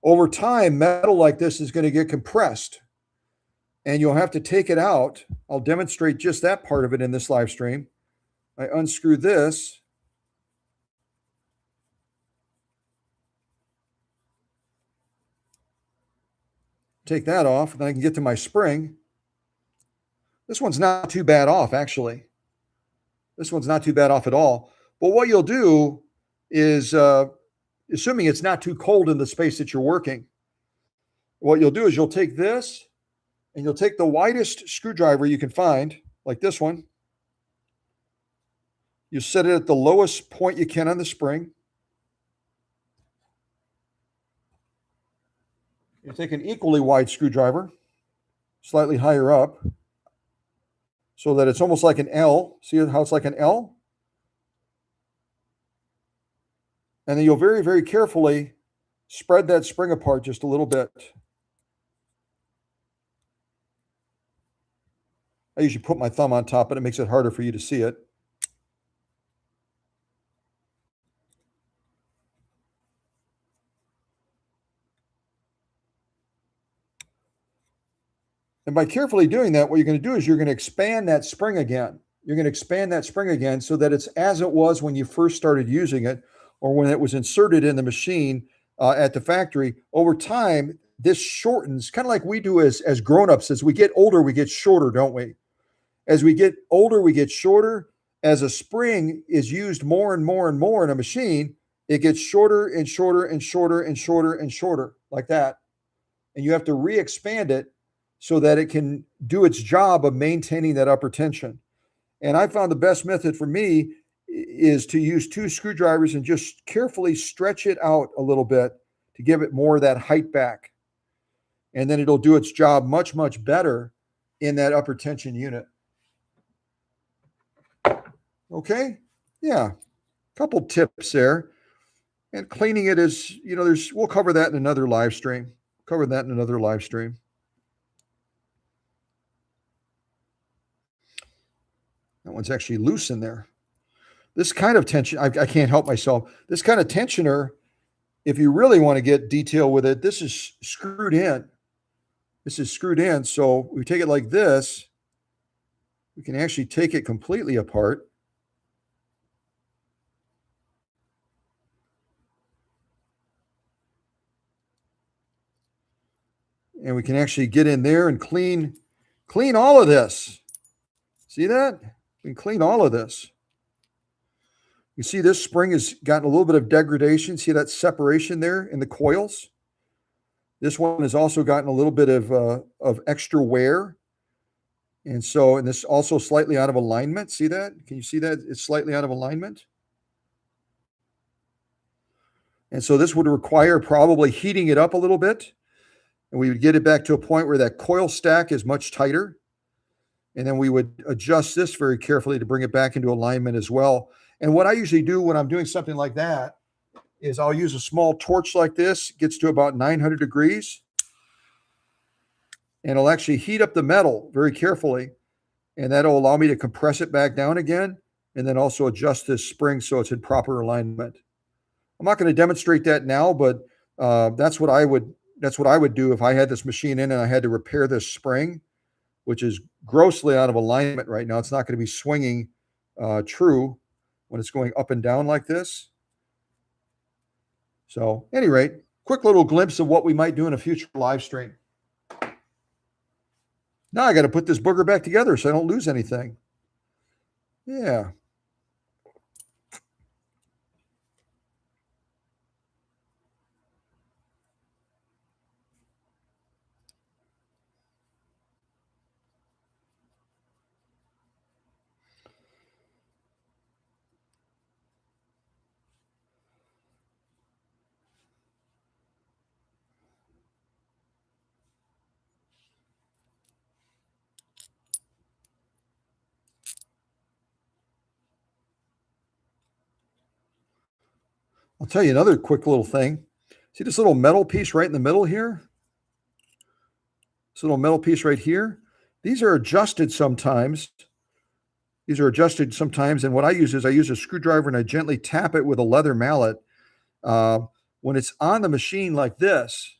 S1: Over time, metal like this is going to get compressed, and you'll have to take it out. I'll demonstrate just that part of it in this live stream. I unscrew this. Take that off, and then I can get to my spring. This one's not too bad off, actually. This one's not too bad off at all. But what you'll do is, assuming it's not too cold in the space that you're working, what you'll do is you'll take this and you'll take the widest screwdriver you can find, like this one. You set it at the lowest point you can on the spring. You take an equally wide screwdriver, slightly higher up, so that it's almost like an L. See how it's like an L? And then you'll very, very carefully spread that spring apart just a little bit. I usually put my thumb on top, but it makes it harder for you to see it. And by carefully doing that, what you're going to do is you're going to expand that spring again. You're going to expand that spring again so that it's as it was when you first started using it or when it was inserted in the machine at the factory. Over time, this shortens, kind of like we do as grown-ups. As we get older, we get shorter, don't we? As we get older, we get shorter. as a spring is used more and more and more in a machine, it gets shorter and shorter and shorter and shorter and shorter like that. And you have to re-expand it so that it can do its job of maintaining that upper tension. And I found the best method for me is to use 2 screwdrivers and just carefully stretch it out a little bit to give it more of that height back. And then it'll do its job much, much better in that upper tension unit. Okay? Yeah. Couple tips there. And cleaning it is, you know, we'll cover that in another live stream. Cover that in another live stream. That one's actually loose in there. This kind of tension, I can't help myself. This kind of tensioner, if you really want to get detail with it, this is screwed in. This is screwed in. So we take it like this. We can actually take it completely apart. And we can actually get in there and clean all of this. See that? We can clean all of this. You see this spring has gotten a little bit of degradation. See that separation there in the coils? This one has also gotten a little bit of extra wear. And this also slightly out of alignment. See that? Can you see that? It's slightly out of alignment. And so this would require probably heating it up a little bit. And we would get it back to a point where that coil stack is much tighter. And then we would adjust this very carefully to bring it back into alignment as well. And what I usually do when I'm doing something like that is I'll use a small torch like this. It gets to about 900 degrees. And it'll actually heat up the metal very carefully. And that'll allow me to compress it back down again. And then also adjust this spring so it's in proper alignment. I'm not going to demonstrate that now, but that's what I would do if I had this machine in and I had to repair this spring, which is grossly out of alignment right now. It's not going to be swinging true when it's going up and down like this. So, at any rate, quick little glimpse of what we might do in a future live stream. Now I got to put this booger back together so I don't lose anything. Yeah. I'll tell you another quick little thing. See this little metal piece right in the middle here? This little metal piece right here? These are adjusted sometimes. And what I use is I use a screwdriver and I gently tap it with a leather mallet. When it's on the machine like this,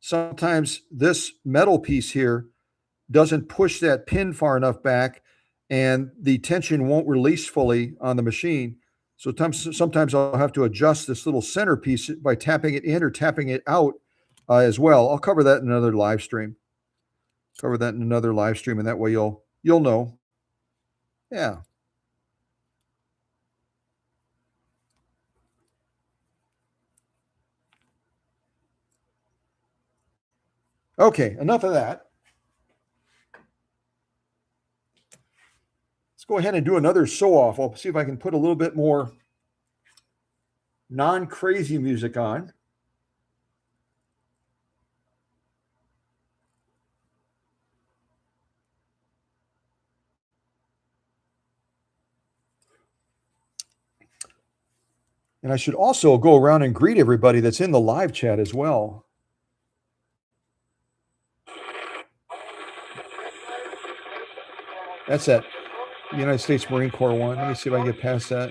S1: sometimes this metal piece here doesn't push that pin far enough back and the tension won't release fully on the machine. So sometimes I'll have to adjust this little center piece by tapping it in or tapping it out as well. I'll cover that in another live stream. And that way you'll know. Yeah. Okay, enough of that. Let's go ahead and do another sew-off. I'll see if I can put a little bit more non-crazy music on. And I should also go around and greet everybody that's in the live chat as well. That's that United States Marine Corps one. Let me see if I can get past that.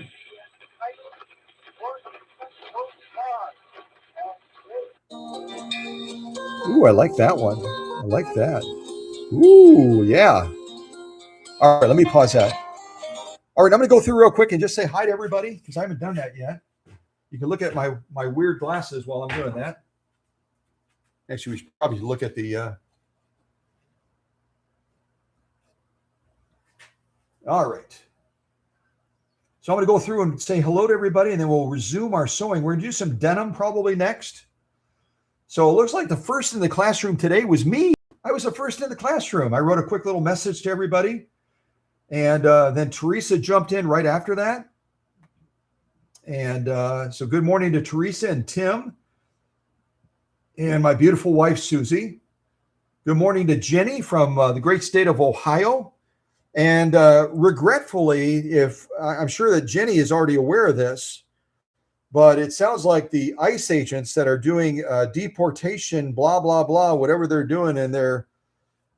S1: Ooh, I like that one. I like that. Ooh, yeah. All right, let me pause that. All right, I'm going to go through real quick and just say hi to everybody because I haven't done that yet. You can look at my weird glasses while I'm doing that. Actually, we should probably look at the... All right. So I'm going to go through and say hello to everybody, and then we'll resume our sewing. We're going to do some denim probably next. So it looks like the first in the classroom today was me. I was the first in the classroom. I wrote a quick little message to everybody. And then Teresa jumped in right after that. And so good morning to Teresa and Tim and my beautiful wife, Susie. Good morning to Jenny from the great state of Ohio. And regretfully, if I'm sure that Jenny is already aware of this, but it sounds like the ICE agents that are doing deportation, blah, blah, blah, whatever they're doing in their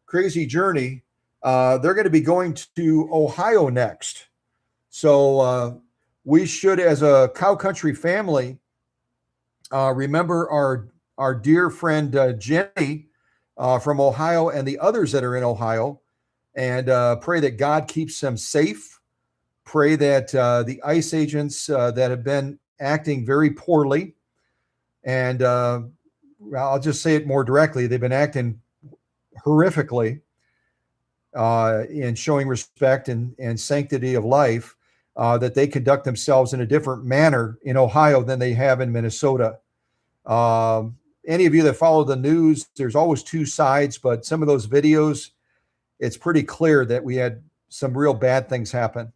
S1: crazy journey, they're going to be going to Ohio next. So we should, as a cow country family, remember our dear friend Jenny from Ohio and the others that are in Ohio, and pray that God keeps them safe. Pray that the ICE agents that have been acting very poorly, and I'll just say it more directly, they've been acting horrifically in showing respect and sanctity of life, that they conduct themselves in a different manner in Ohio than they have in Minnesota. Any of you that follow the news, there's always two sides, but some of those videos, it's pretty clear that we had some real bad things happen.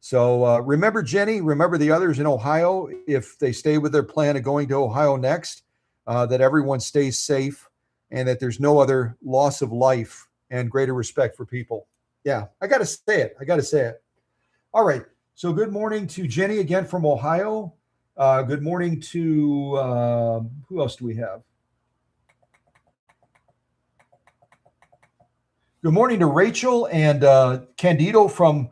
S1: So remember Jenny, remember the others in Ohio, if they stay with their plan of going to Ohio next, that everyone stays safe and that there's no other loss of life and greater respect for people. Yeah, I got to say it. All right. So good morning to Jenny again from Ohio. Good morning to, who else do we have? Good morning to Rachel and Candido from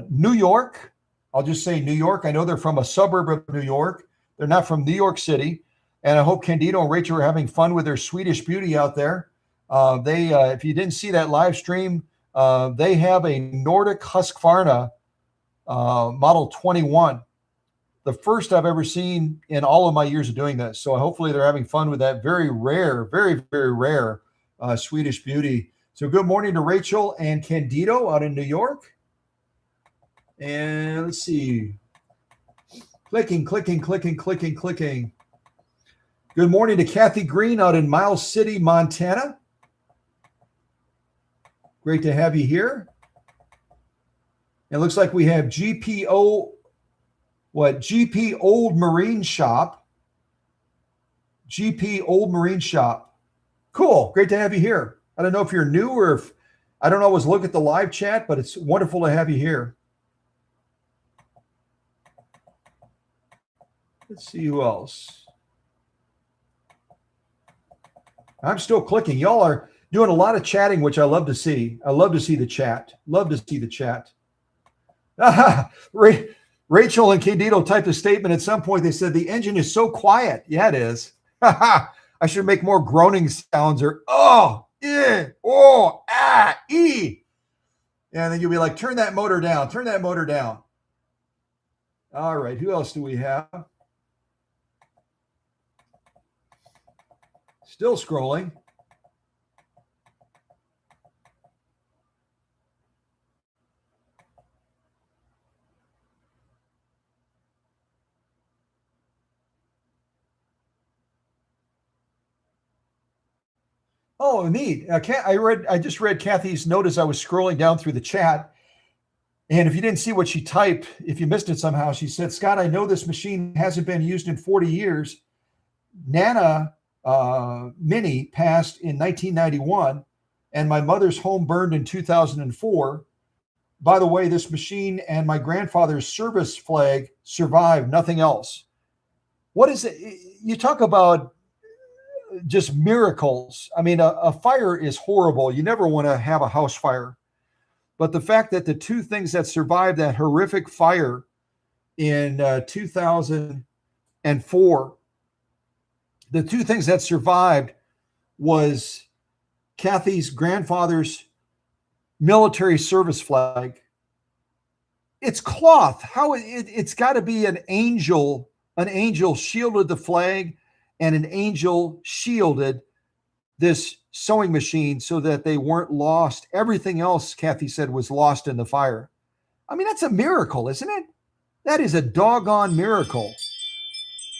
S1: New York. I'll just say New York. I know they're from a suburb of New York. They're not from New York City. And I hope Candido and Rachel are having fun with their Swedish beauty out there. If you didn't see that live stream, they have a Nordic Husqvarna Model 21. The first I've ever seen in all of my years of doing this. So hopefully they're having fun with that very rare, very, very rare Swedish beauty. So good morning to Rachel and Candido out in New York. And let's see. Clicking. Good morning to Kathy Green out in Miles City, Montana. Great to have you here. It looks like we have GP Old Marine Shop. GP Old Marine Shop. Cool. Great to have you here. I don't know if you're new or if I don't always look at the live chat, but it's wonderful to have you here. Let's see who else. I'm still clicking. Y'all are doing a lot of chatting, which I love to see. I love to see the chat. Rachel and Candido typed a statement at some point. They said the engine is so quiet. Yeah, it is. I should make more groaning sounds or and then you'll be like, turn that motor down. All right, who else do we have? Still scrolling. Oh, neat. I just read Kathy's note as I was scrolling down through the chat. And if you didn't see what she typed, if you missed it somehow, she said, Scott, I know this machine hasn't been used in 40 years. Nana Mini passed in 1991, and my mother's home burned in 2004. By the way, this machine and my grandfather's service flag survived, nothing else. What is it? You talk about just miracles. I mean, a fire is horrible. You never want to have a house fire. But the fact that the two things that survived that horrific fire in 2004, the two things that survived was Kathy's grandfather's military service flag. It's cloth. How it's got to be an angel. An angel shielded the flag, and an angel shielded this sewing machine so that they weren't lost. Everything else, Kathy said, was lost in the fire. I mean, that's a miracle, isn't it? That is a doggone miracle.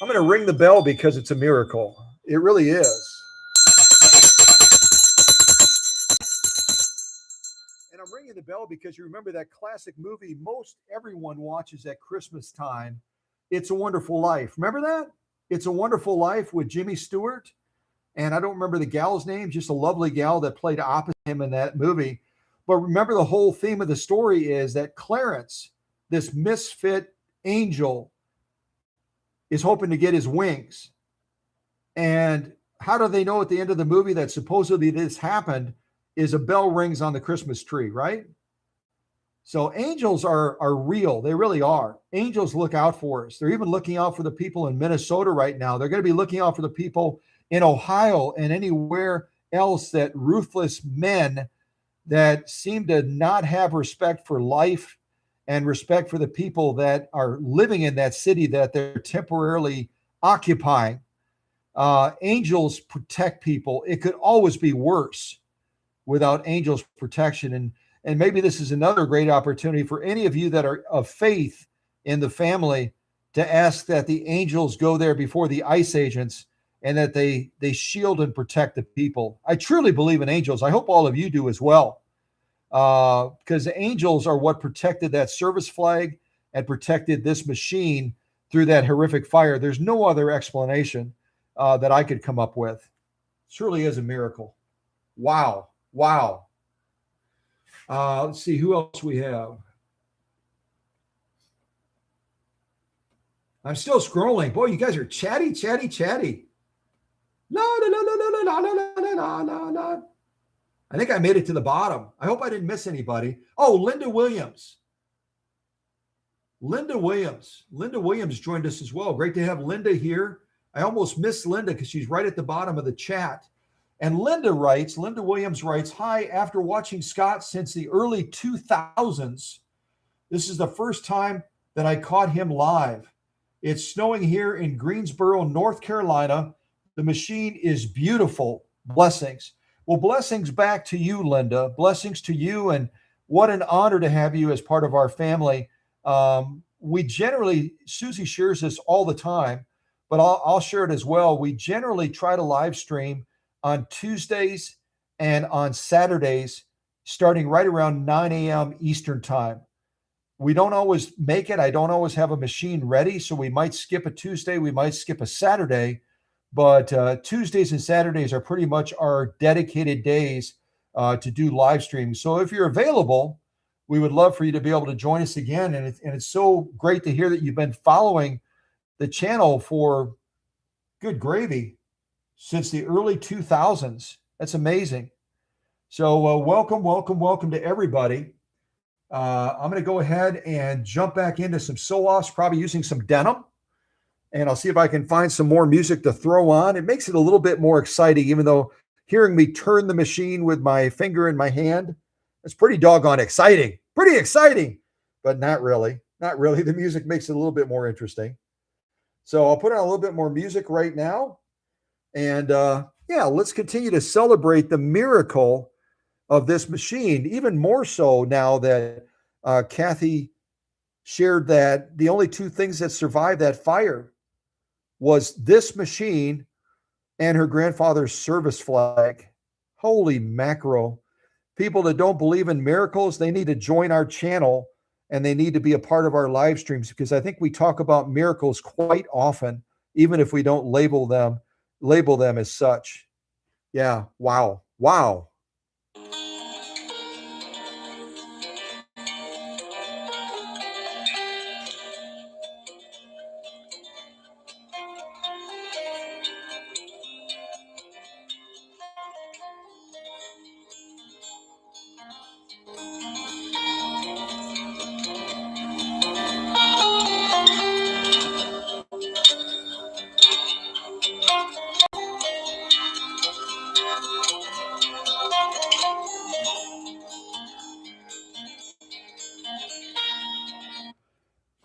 S1: I'm going to ring the bell because it's a miracle. It really is. And I'm ringing the bell because you remember that classic movie most everyone watches at Christmas time, It's a Wonderful Life. Remember that? It's a Wonderful Life with Jimmy Stewart. And I don't remember the gal's name, just a lovely gal that played opposite him in that movie. But remember, the whole theme of the story is that Clarence, this misfit angel, is hoping to get his wings. And how do they know at the end of the movie that supposedly this happened is a bell rings on the Christmas tree, right? So angels are real. They really are. Angels look out for us. They're even looking out for the people in Minnesota right now. They're going to be looking out for the people in Ohio and anywhere else that ruthless men that seem to not have respect for life and respect for the people that are living in that city that they're temporarily occupying. Angels protect people. It could always be worse without angels' protection. And maybe this is another great opportunity for any of you that are of faith in the family to ask that the angels go there before the ICE agents and that they shield and protect the people. I truly believe in angels. I hope all of you do as well, because the angels are what protected that service flag and protected this machine through that horrific fire. There's no other explanation that I could come up with. It truly is a miracle. Wow. Wow. Let's see who else we have. I'm still scrolling. Boy, you guys are chatty, chatty, chatty. La, la, la, la, la, la, la, la, la, la. I think I made it to the bottom. I hope I didn't miss anybody. Oh, Linda Williams. Linda Williams joined us as well. Great to have Linda here. I almost missed Linda because she's right at the bottom of the chat. And Linda Williams writes, hi, after watching Scott since the early 2000s, this is the first time that I caught him live. It's snowing here in Greensboro, North Carolina. The machine is beautiful. Blessings. Well, blessings back to you, Linda. Blessings to you. And what an honor to have you as part of our family. We generally, Susie shares this all the time, but I'll share it as well. We generally try to live stream on Tuesdays and on Saturdays, starting right around 9 a.m. Eastern time. We don't always make it. I don't always have a machine ready, so we might skip a Tuesday, we might skip a Saturday, but Tuesdays and Saturdays are pretty much our dedicated days to do live streaming. So if you're available, we would love for you to be able to join us again. And it's so great to hear that you've been following the channel for, good gravy, since the early 2000s. That's amazing. So welcome to everybody. I'm going to go ahead and jump back into some sew-offs, probably using some denim. And I'll see if I can find some more music to throw on. It makes it a little bit more exciting, even though hearing me turn the machine with my finger in my hand, it's pretty doggone exciting. Pretty exciting, but not really. Not really. The music makes it a little bit more interesting. So I'll put on a little bit more music right now. And yeah, let's continue to celebrate the miracle of this machine, even more so now that Kathy shared that the only two things that survived that fire was this machine and her grandfather's service flag. Holy mackerel. People that don't believe in miracles, they need to join our channel and they need to be a part of our live streams, because I think we talk about miracles quite often, even if we don't label them as such. Yeah. Wow. Wow.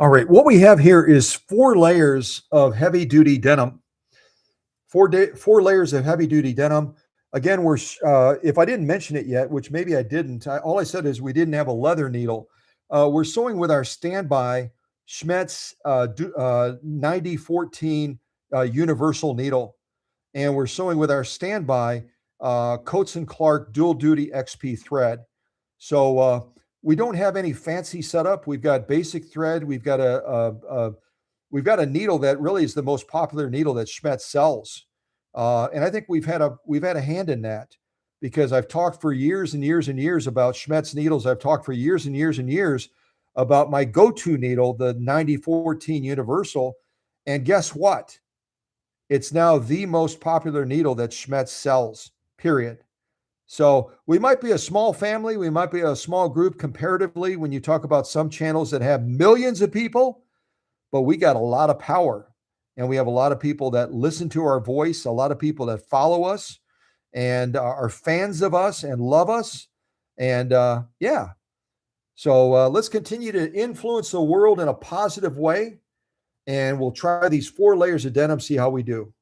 S1: All right, what we have here is 4 layers of heavy-duty denim. 4 layers of heavy-duty denim. Again, we're if I didn't mention it yet, which maybe I didn't, all I said is we didn't have a leather needle. We're sewing with our standby
S2: Schmetz 9014 universal needle. And we're sewing with our standby Coates and Clark dual duty XP thread. So we don't have any fancy setup. We've got basic thread. We've got a needle that really is the most popular needle that Schmetz sells, and I think we've had a hand in that because I've talked for years and years and years about Schmetz needles. I've talked for years and years and years about my go-to needle, the 9014 Universal, and guess what? It's now the most popular needle that Schmetz sells. Period. So we might be a small family, we might be a small group comparatively when you talk about some channels that have millions of people, but we got a lot of power and we have a lot of people that listen to our voice, a lot of people that follow us and are fans of us and love us. And yeah, so let's continue to influence the world in a positive way. And we'll try these 4 layers of denim, see how we do.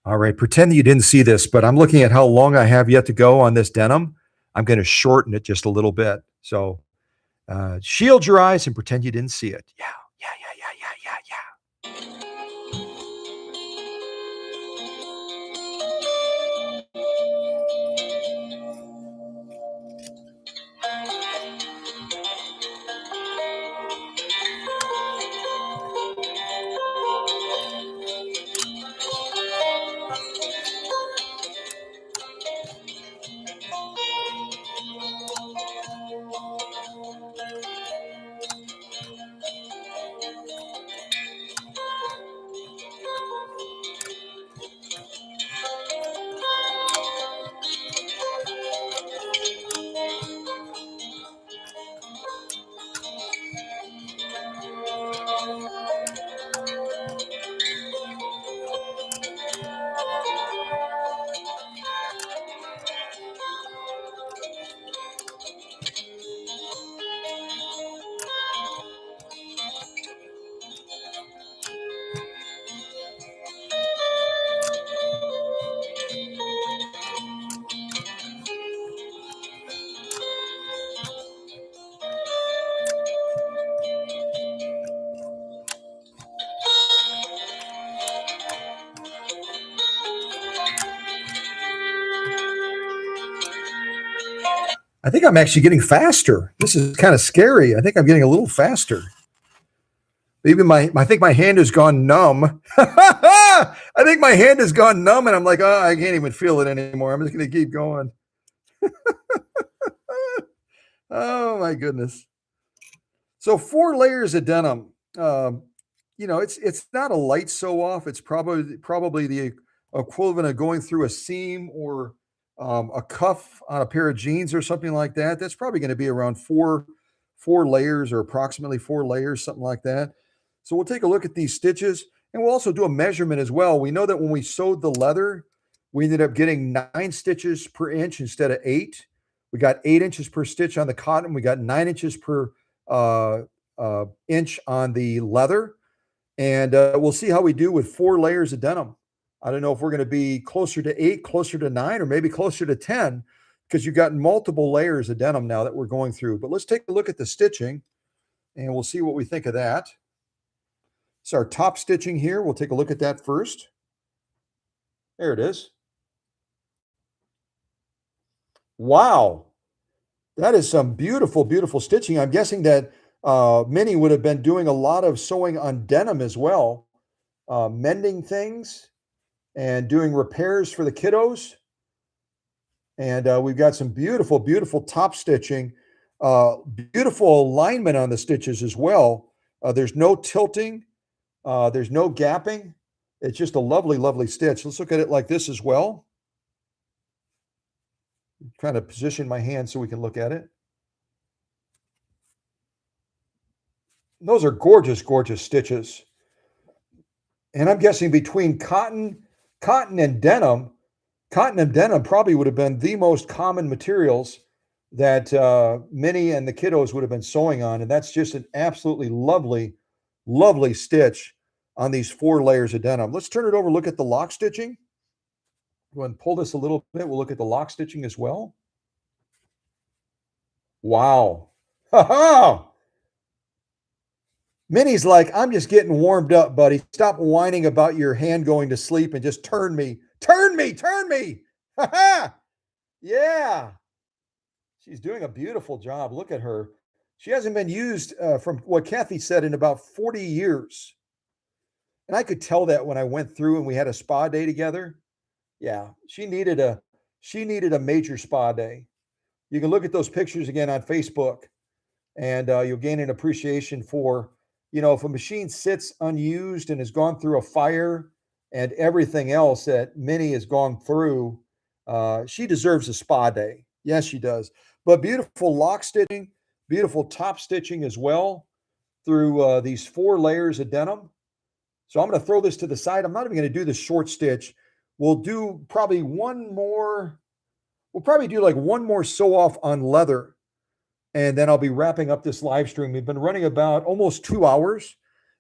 S2: All right, pretend that you didn't see this, but I'm looking at how long I have yet to go on this denim. I'm going to shorten it just a little bit. So shield your eyes and pretend you didn't see it. Yeah, yeah, yeah, yeah, yeah, I think I'm actually getting faster. This is kind of scary. I think I'm getting a little faster. Maybe I think my hand has gone numb. I think my hand has gone numb and I'm like, oh, I can't even feel it anymore. I'm just going to keep going. Oh my goodness. So 4 layers of denim. It's not a light sew off. It's probably the equivalent of going through a seam or a cuff on a pair of jeans or something like that. That's probably going to be around four layers or approximately 4 layers, something like that. So we'll take a look at these stitches and we'll also do a measurement as well. We know that when we sewed the leather, we ended up getting 9 stitches per inch instead of 8. We got 8 inches per stitch on the cotton. We got 9 inches per inch on the leather. And we'll see how we do with 4 layers of denim. I don't know if we're going to be closer to 8, closer to 9, or maybe closer to 10, because you've got multiple layers of denim now that we're going through. But let's take a look at the stitching, and we'll see what we think of that. So our top stitching here, we'll take a look at that first. There it is. Wow. That is some beautiful, beautiful stitching. I'm guessing that many would have been doing a lot of sewing on denim as well, mending things and doing repairs for the kiddos. And we've got some beautiful, beautiful top stitching, beautiful alignment on the stitches as well. There's no tilting. There's no gapping. It's just a lovely, lovely stitch. Let's look at it like this as well. Trying to position my hand so we can look at it. Those are gorgeous, gorgeous stitches. And I'm guessing between cotton and denim, cotton and denim probably would have been the most common materials that Minnie and the kiddos would have been sewing on. And that's just an absolutely lovely, lovely stitch on these 4 layers of denim. Let's turn it over, look at the lock stitching. Go ahead and pull this a little bit. We'll look at the lock stitching as well. Wow. Ha ha! Minnie's like, I'm just getting warmed up, buddy. Stop whining about your hand going to sleep and just turn me. Turn me, turn me. Ha ha! Yeah. She's doing a beautiful job. Look at her. She hasn't been used, from what Kathy said, in about 40 years. And I could tell that when I went through and we had a spa day together. Yeah, she needed a major spa day. You can look at those pictures again on Facebook, and you'll gain an appreciation for, if a machine sits unused and has gone through a fire and everything else that Minnie has gone through, she deserves a spa day. Yes, she does. But beautiful lock stitching, beautiful top stitching as well through these 4 layers of denim. So I'm going to throw this to the side. I'm not even going to do the short stitch. We'll do probably one more. We'll probably do like one more sew off on leather. And then I'll be wrapping up this live stream. We've been running about almost 2 hours.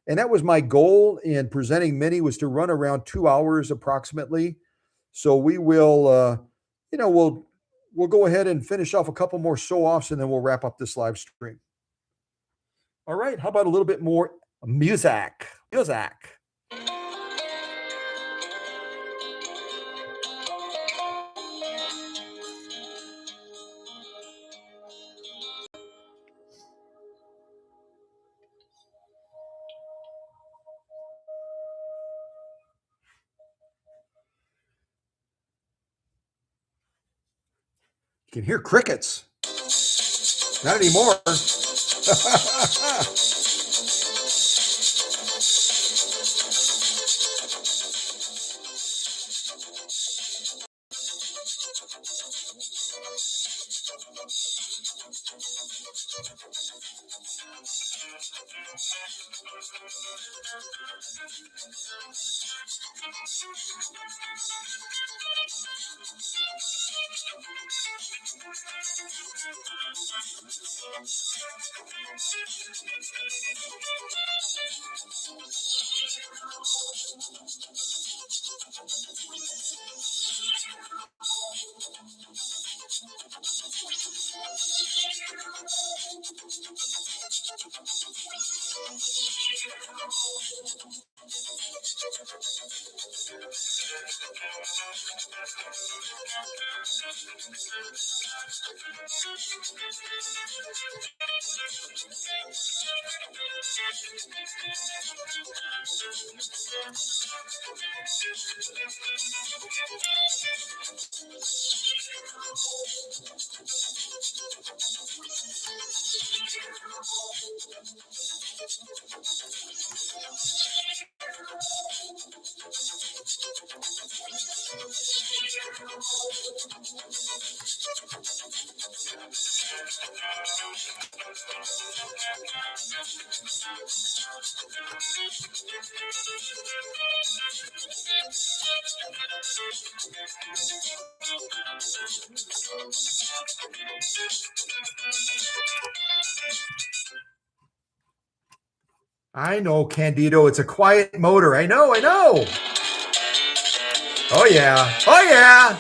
S2: And that was my goal in presenting Minnie, was to run around 2 hours approximately. So we will, we'll go ahead and finish off a couple more sew offs, and then we'll wrap up this live stream. All right. How about a little bit more music? Music. You can hear crickets. Not anymore. I know, Candido. It's a quiet motor. I know. Oh, yeah. Oh, yeah.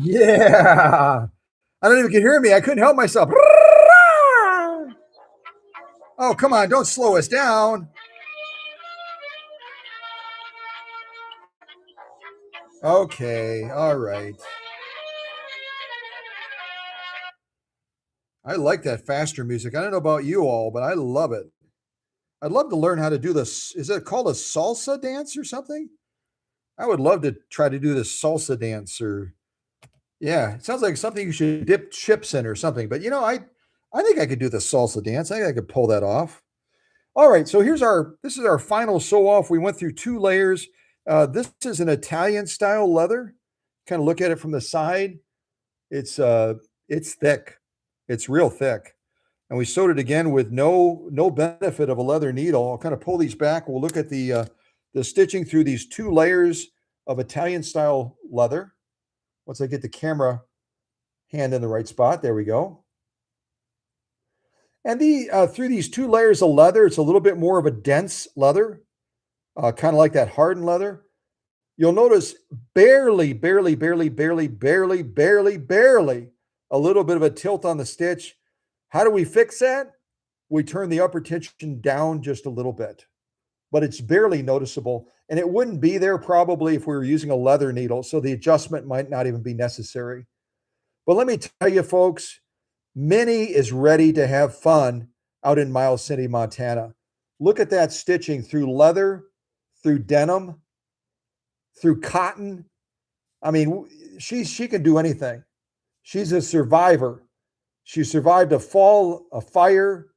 S2: Yeah. I don't even can hear me. I couldn't help myself. Oh, come on. Don't slow us down. Okay. All right. I like that faster music. I don't know about you all, but I love it. I'd love to learn how to do this. Is it called a salsa dance or something? I would love to try to do this salsa dance or yeah, it sounds like something you should dip chips in or something. But I think I could do the salsa dance. I think I could pull that off. All right, so this is our final sew off. We went through 2 layers. This is an Italian style leather. Kind of look at it from the side. It's thick. It's real thick. And we sewed it again with no benefit of a leather needle. I'll kind of pull these back. We'll look at the stitching through these 2 layers of Italian style leather. Once I get the camera hand in the right spot, there we go. And through these 2 layers of leather, it's a little bit more of a dense leather, kind of like that hardened leather. You'll notice barely, barely, barely, barely, barely, barely, barely a little bit of a tilt on the stitch. How do we fix that? We turn the upper tension down just a little bit, but it's barely noticeable. And it wouldn't be there probably if we were using a leather needle. So the adjustment might not even be necessary. But let me tell you, folks, Minnie is ready to have fun out in Miles City, Montana. Look at that stitching through leather, through denim, through cotton. I mean, she can do anything. She's a survivor. She survived a fall, a fire,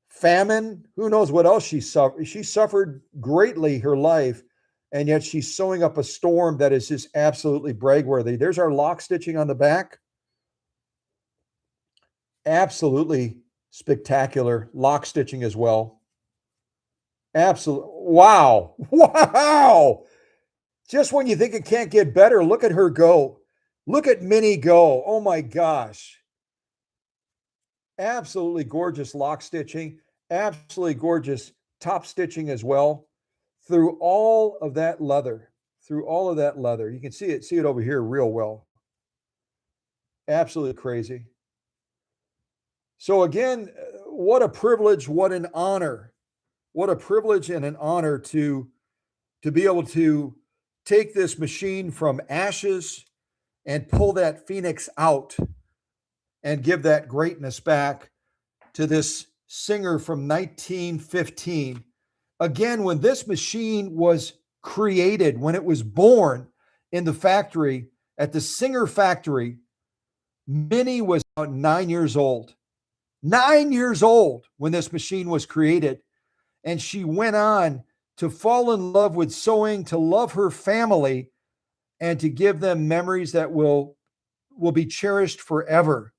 S2: famine. Who knows what else she suffered? She suffered greatly her life, and yet she's sewing up a storm that is just absolutely brag-worthy. There's our lock stitching on the back. Absolutely spectacular lock stitching as well. Absolutely. Wow. Wow. Just when you think it can't get better, look at her go. Look at Minnie go. Oh my gosh. Absolutely gorgeous lock stitching. Absolutely gorgeous top stitching as well. Through all of that leather. Through all of that leather. You can see it over here real well. Absolutely crazy. So again, what a privilege, what an honor. What a privilege and an honor to be able to take this machine from ashes and pull that phoenix out and give that greatness back to this singer from 1915. Again, when this machine was created, when it was born in the factory, at the Singer factory, Minnie was about 9 years old. 9 years old when this machine was created. And she went on to fall in love with sewing, to love her family, and to give them memories that will be cherished forever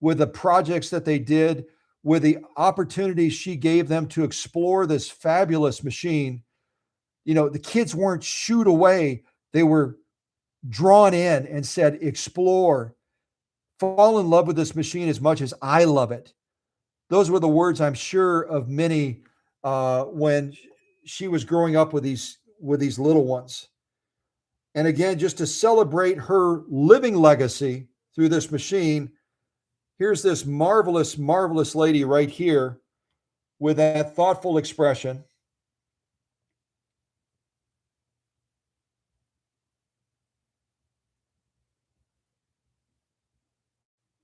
S2: with the projects that they did, with the opportunities she gave them to explore this fabulous machine. You know, the kids weren't shooed away. They were drawn in and said, explore, fall in love with this machine as much as I love it. Those were the words, I'm sure, of Minnie when she was growing up with these little ones. And again, just to celebrate her living legacy through this machine, here's this marvelous, marvelous lady right here with that thoughtful expression.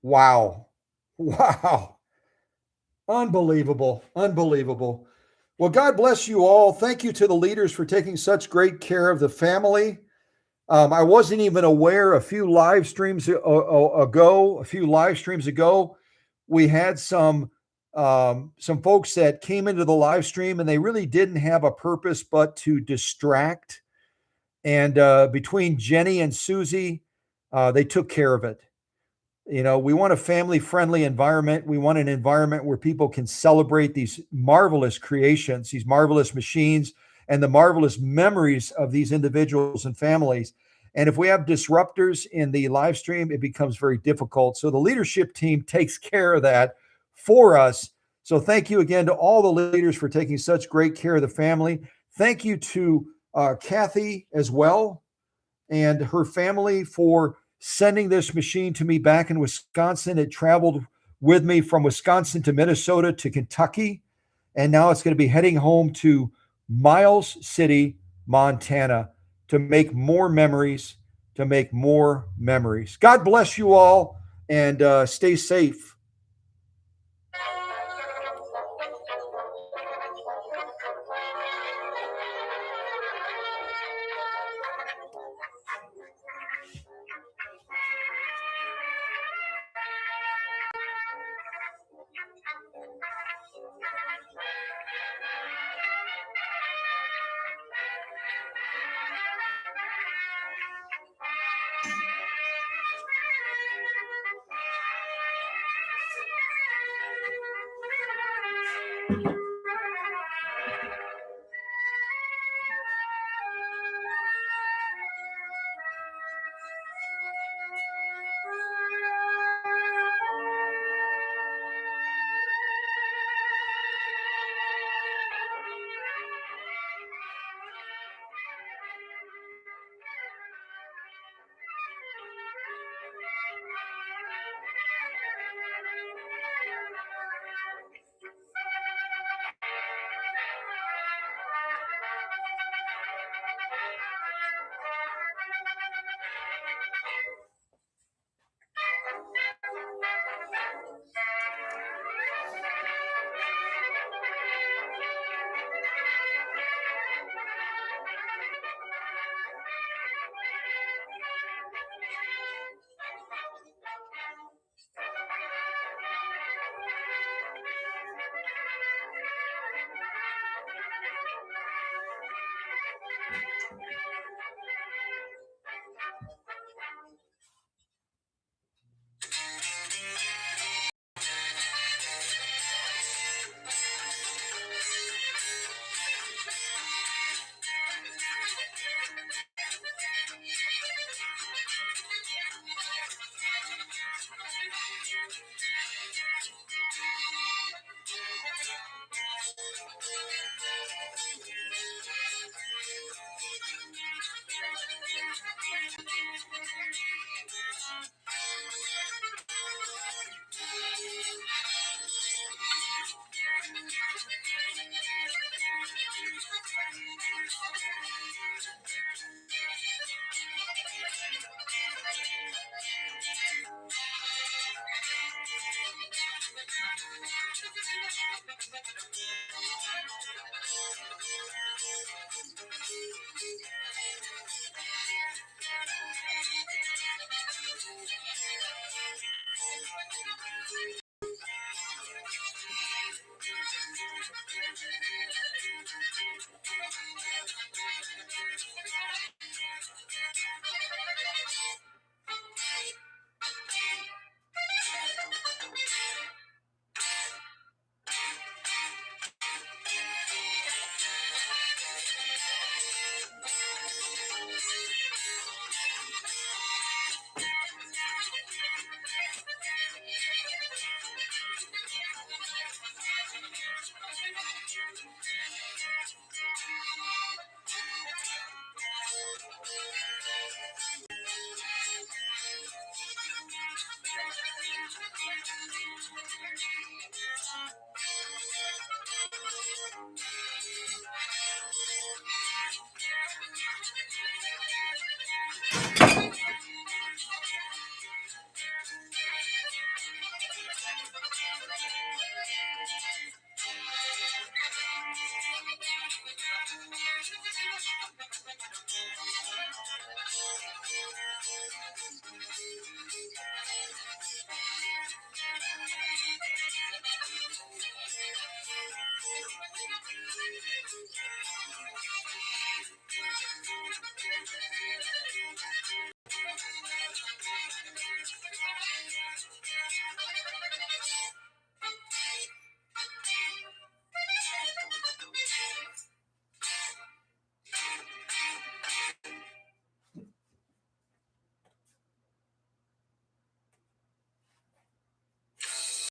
S2: Wow. Wow. Unbelievable. Unbelievable. Well, God bless you all. Thank you to the leaders for taking such great care of the family. I wasn't even aware a few live streams ago, we had some folks that came into the live stream and they really didn't have a purpose but to distract. And between Jenny and Susie, they took care of it. We want a family friendly environment. We want an environment where people can celebrate these marvelous creations, these marvelous machines, and the marvelous memories of these individuals and families. And if we have disruptors in the live stream, it becomes very difficult. So the leadership team takes care of that for us. So thank you again to all the leaders for taking such great care of the family. Thank you to Kathy as well and her family for sending this machine to me back in Wisconsin. It traveled with me from Wisconsin to Minnesota to Kentucky, and now it's going to be heading home to Miles City, Montana, to make more memories, to make more memories. God bless you all, and stay safe.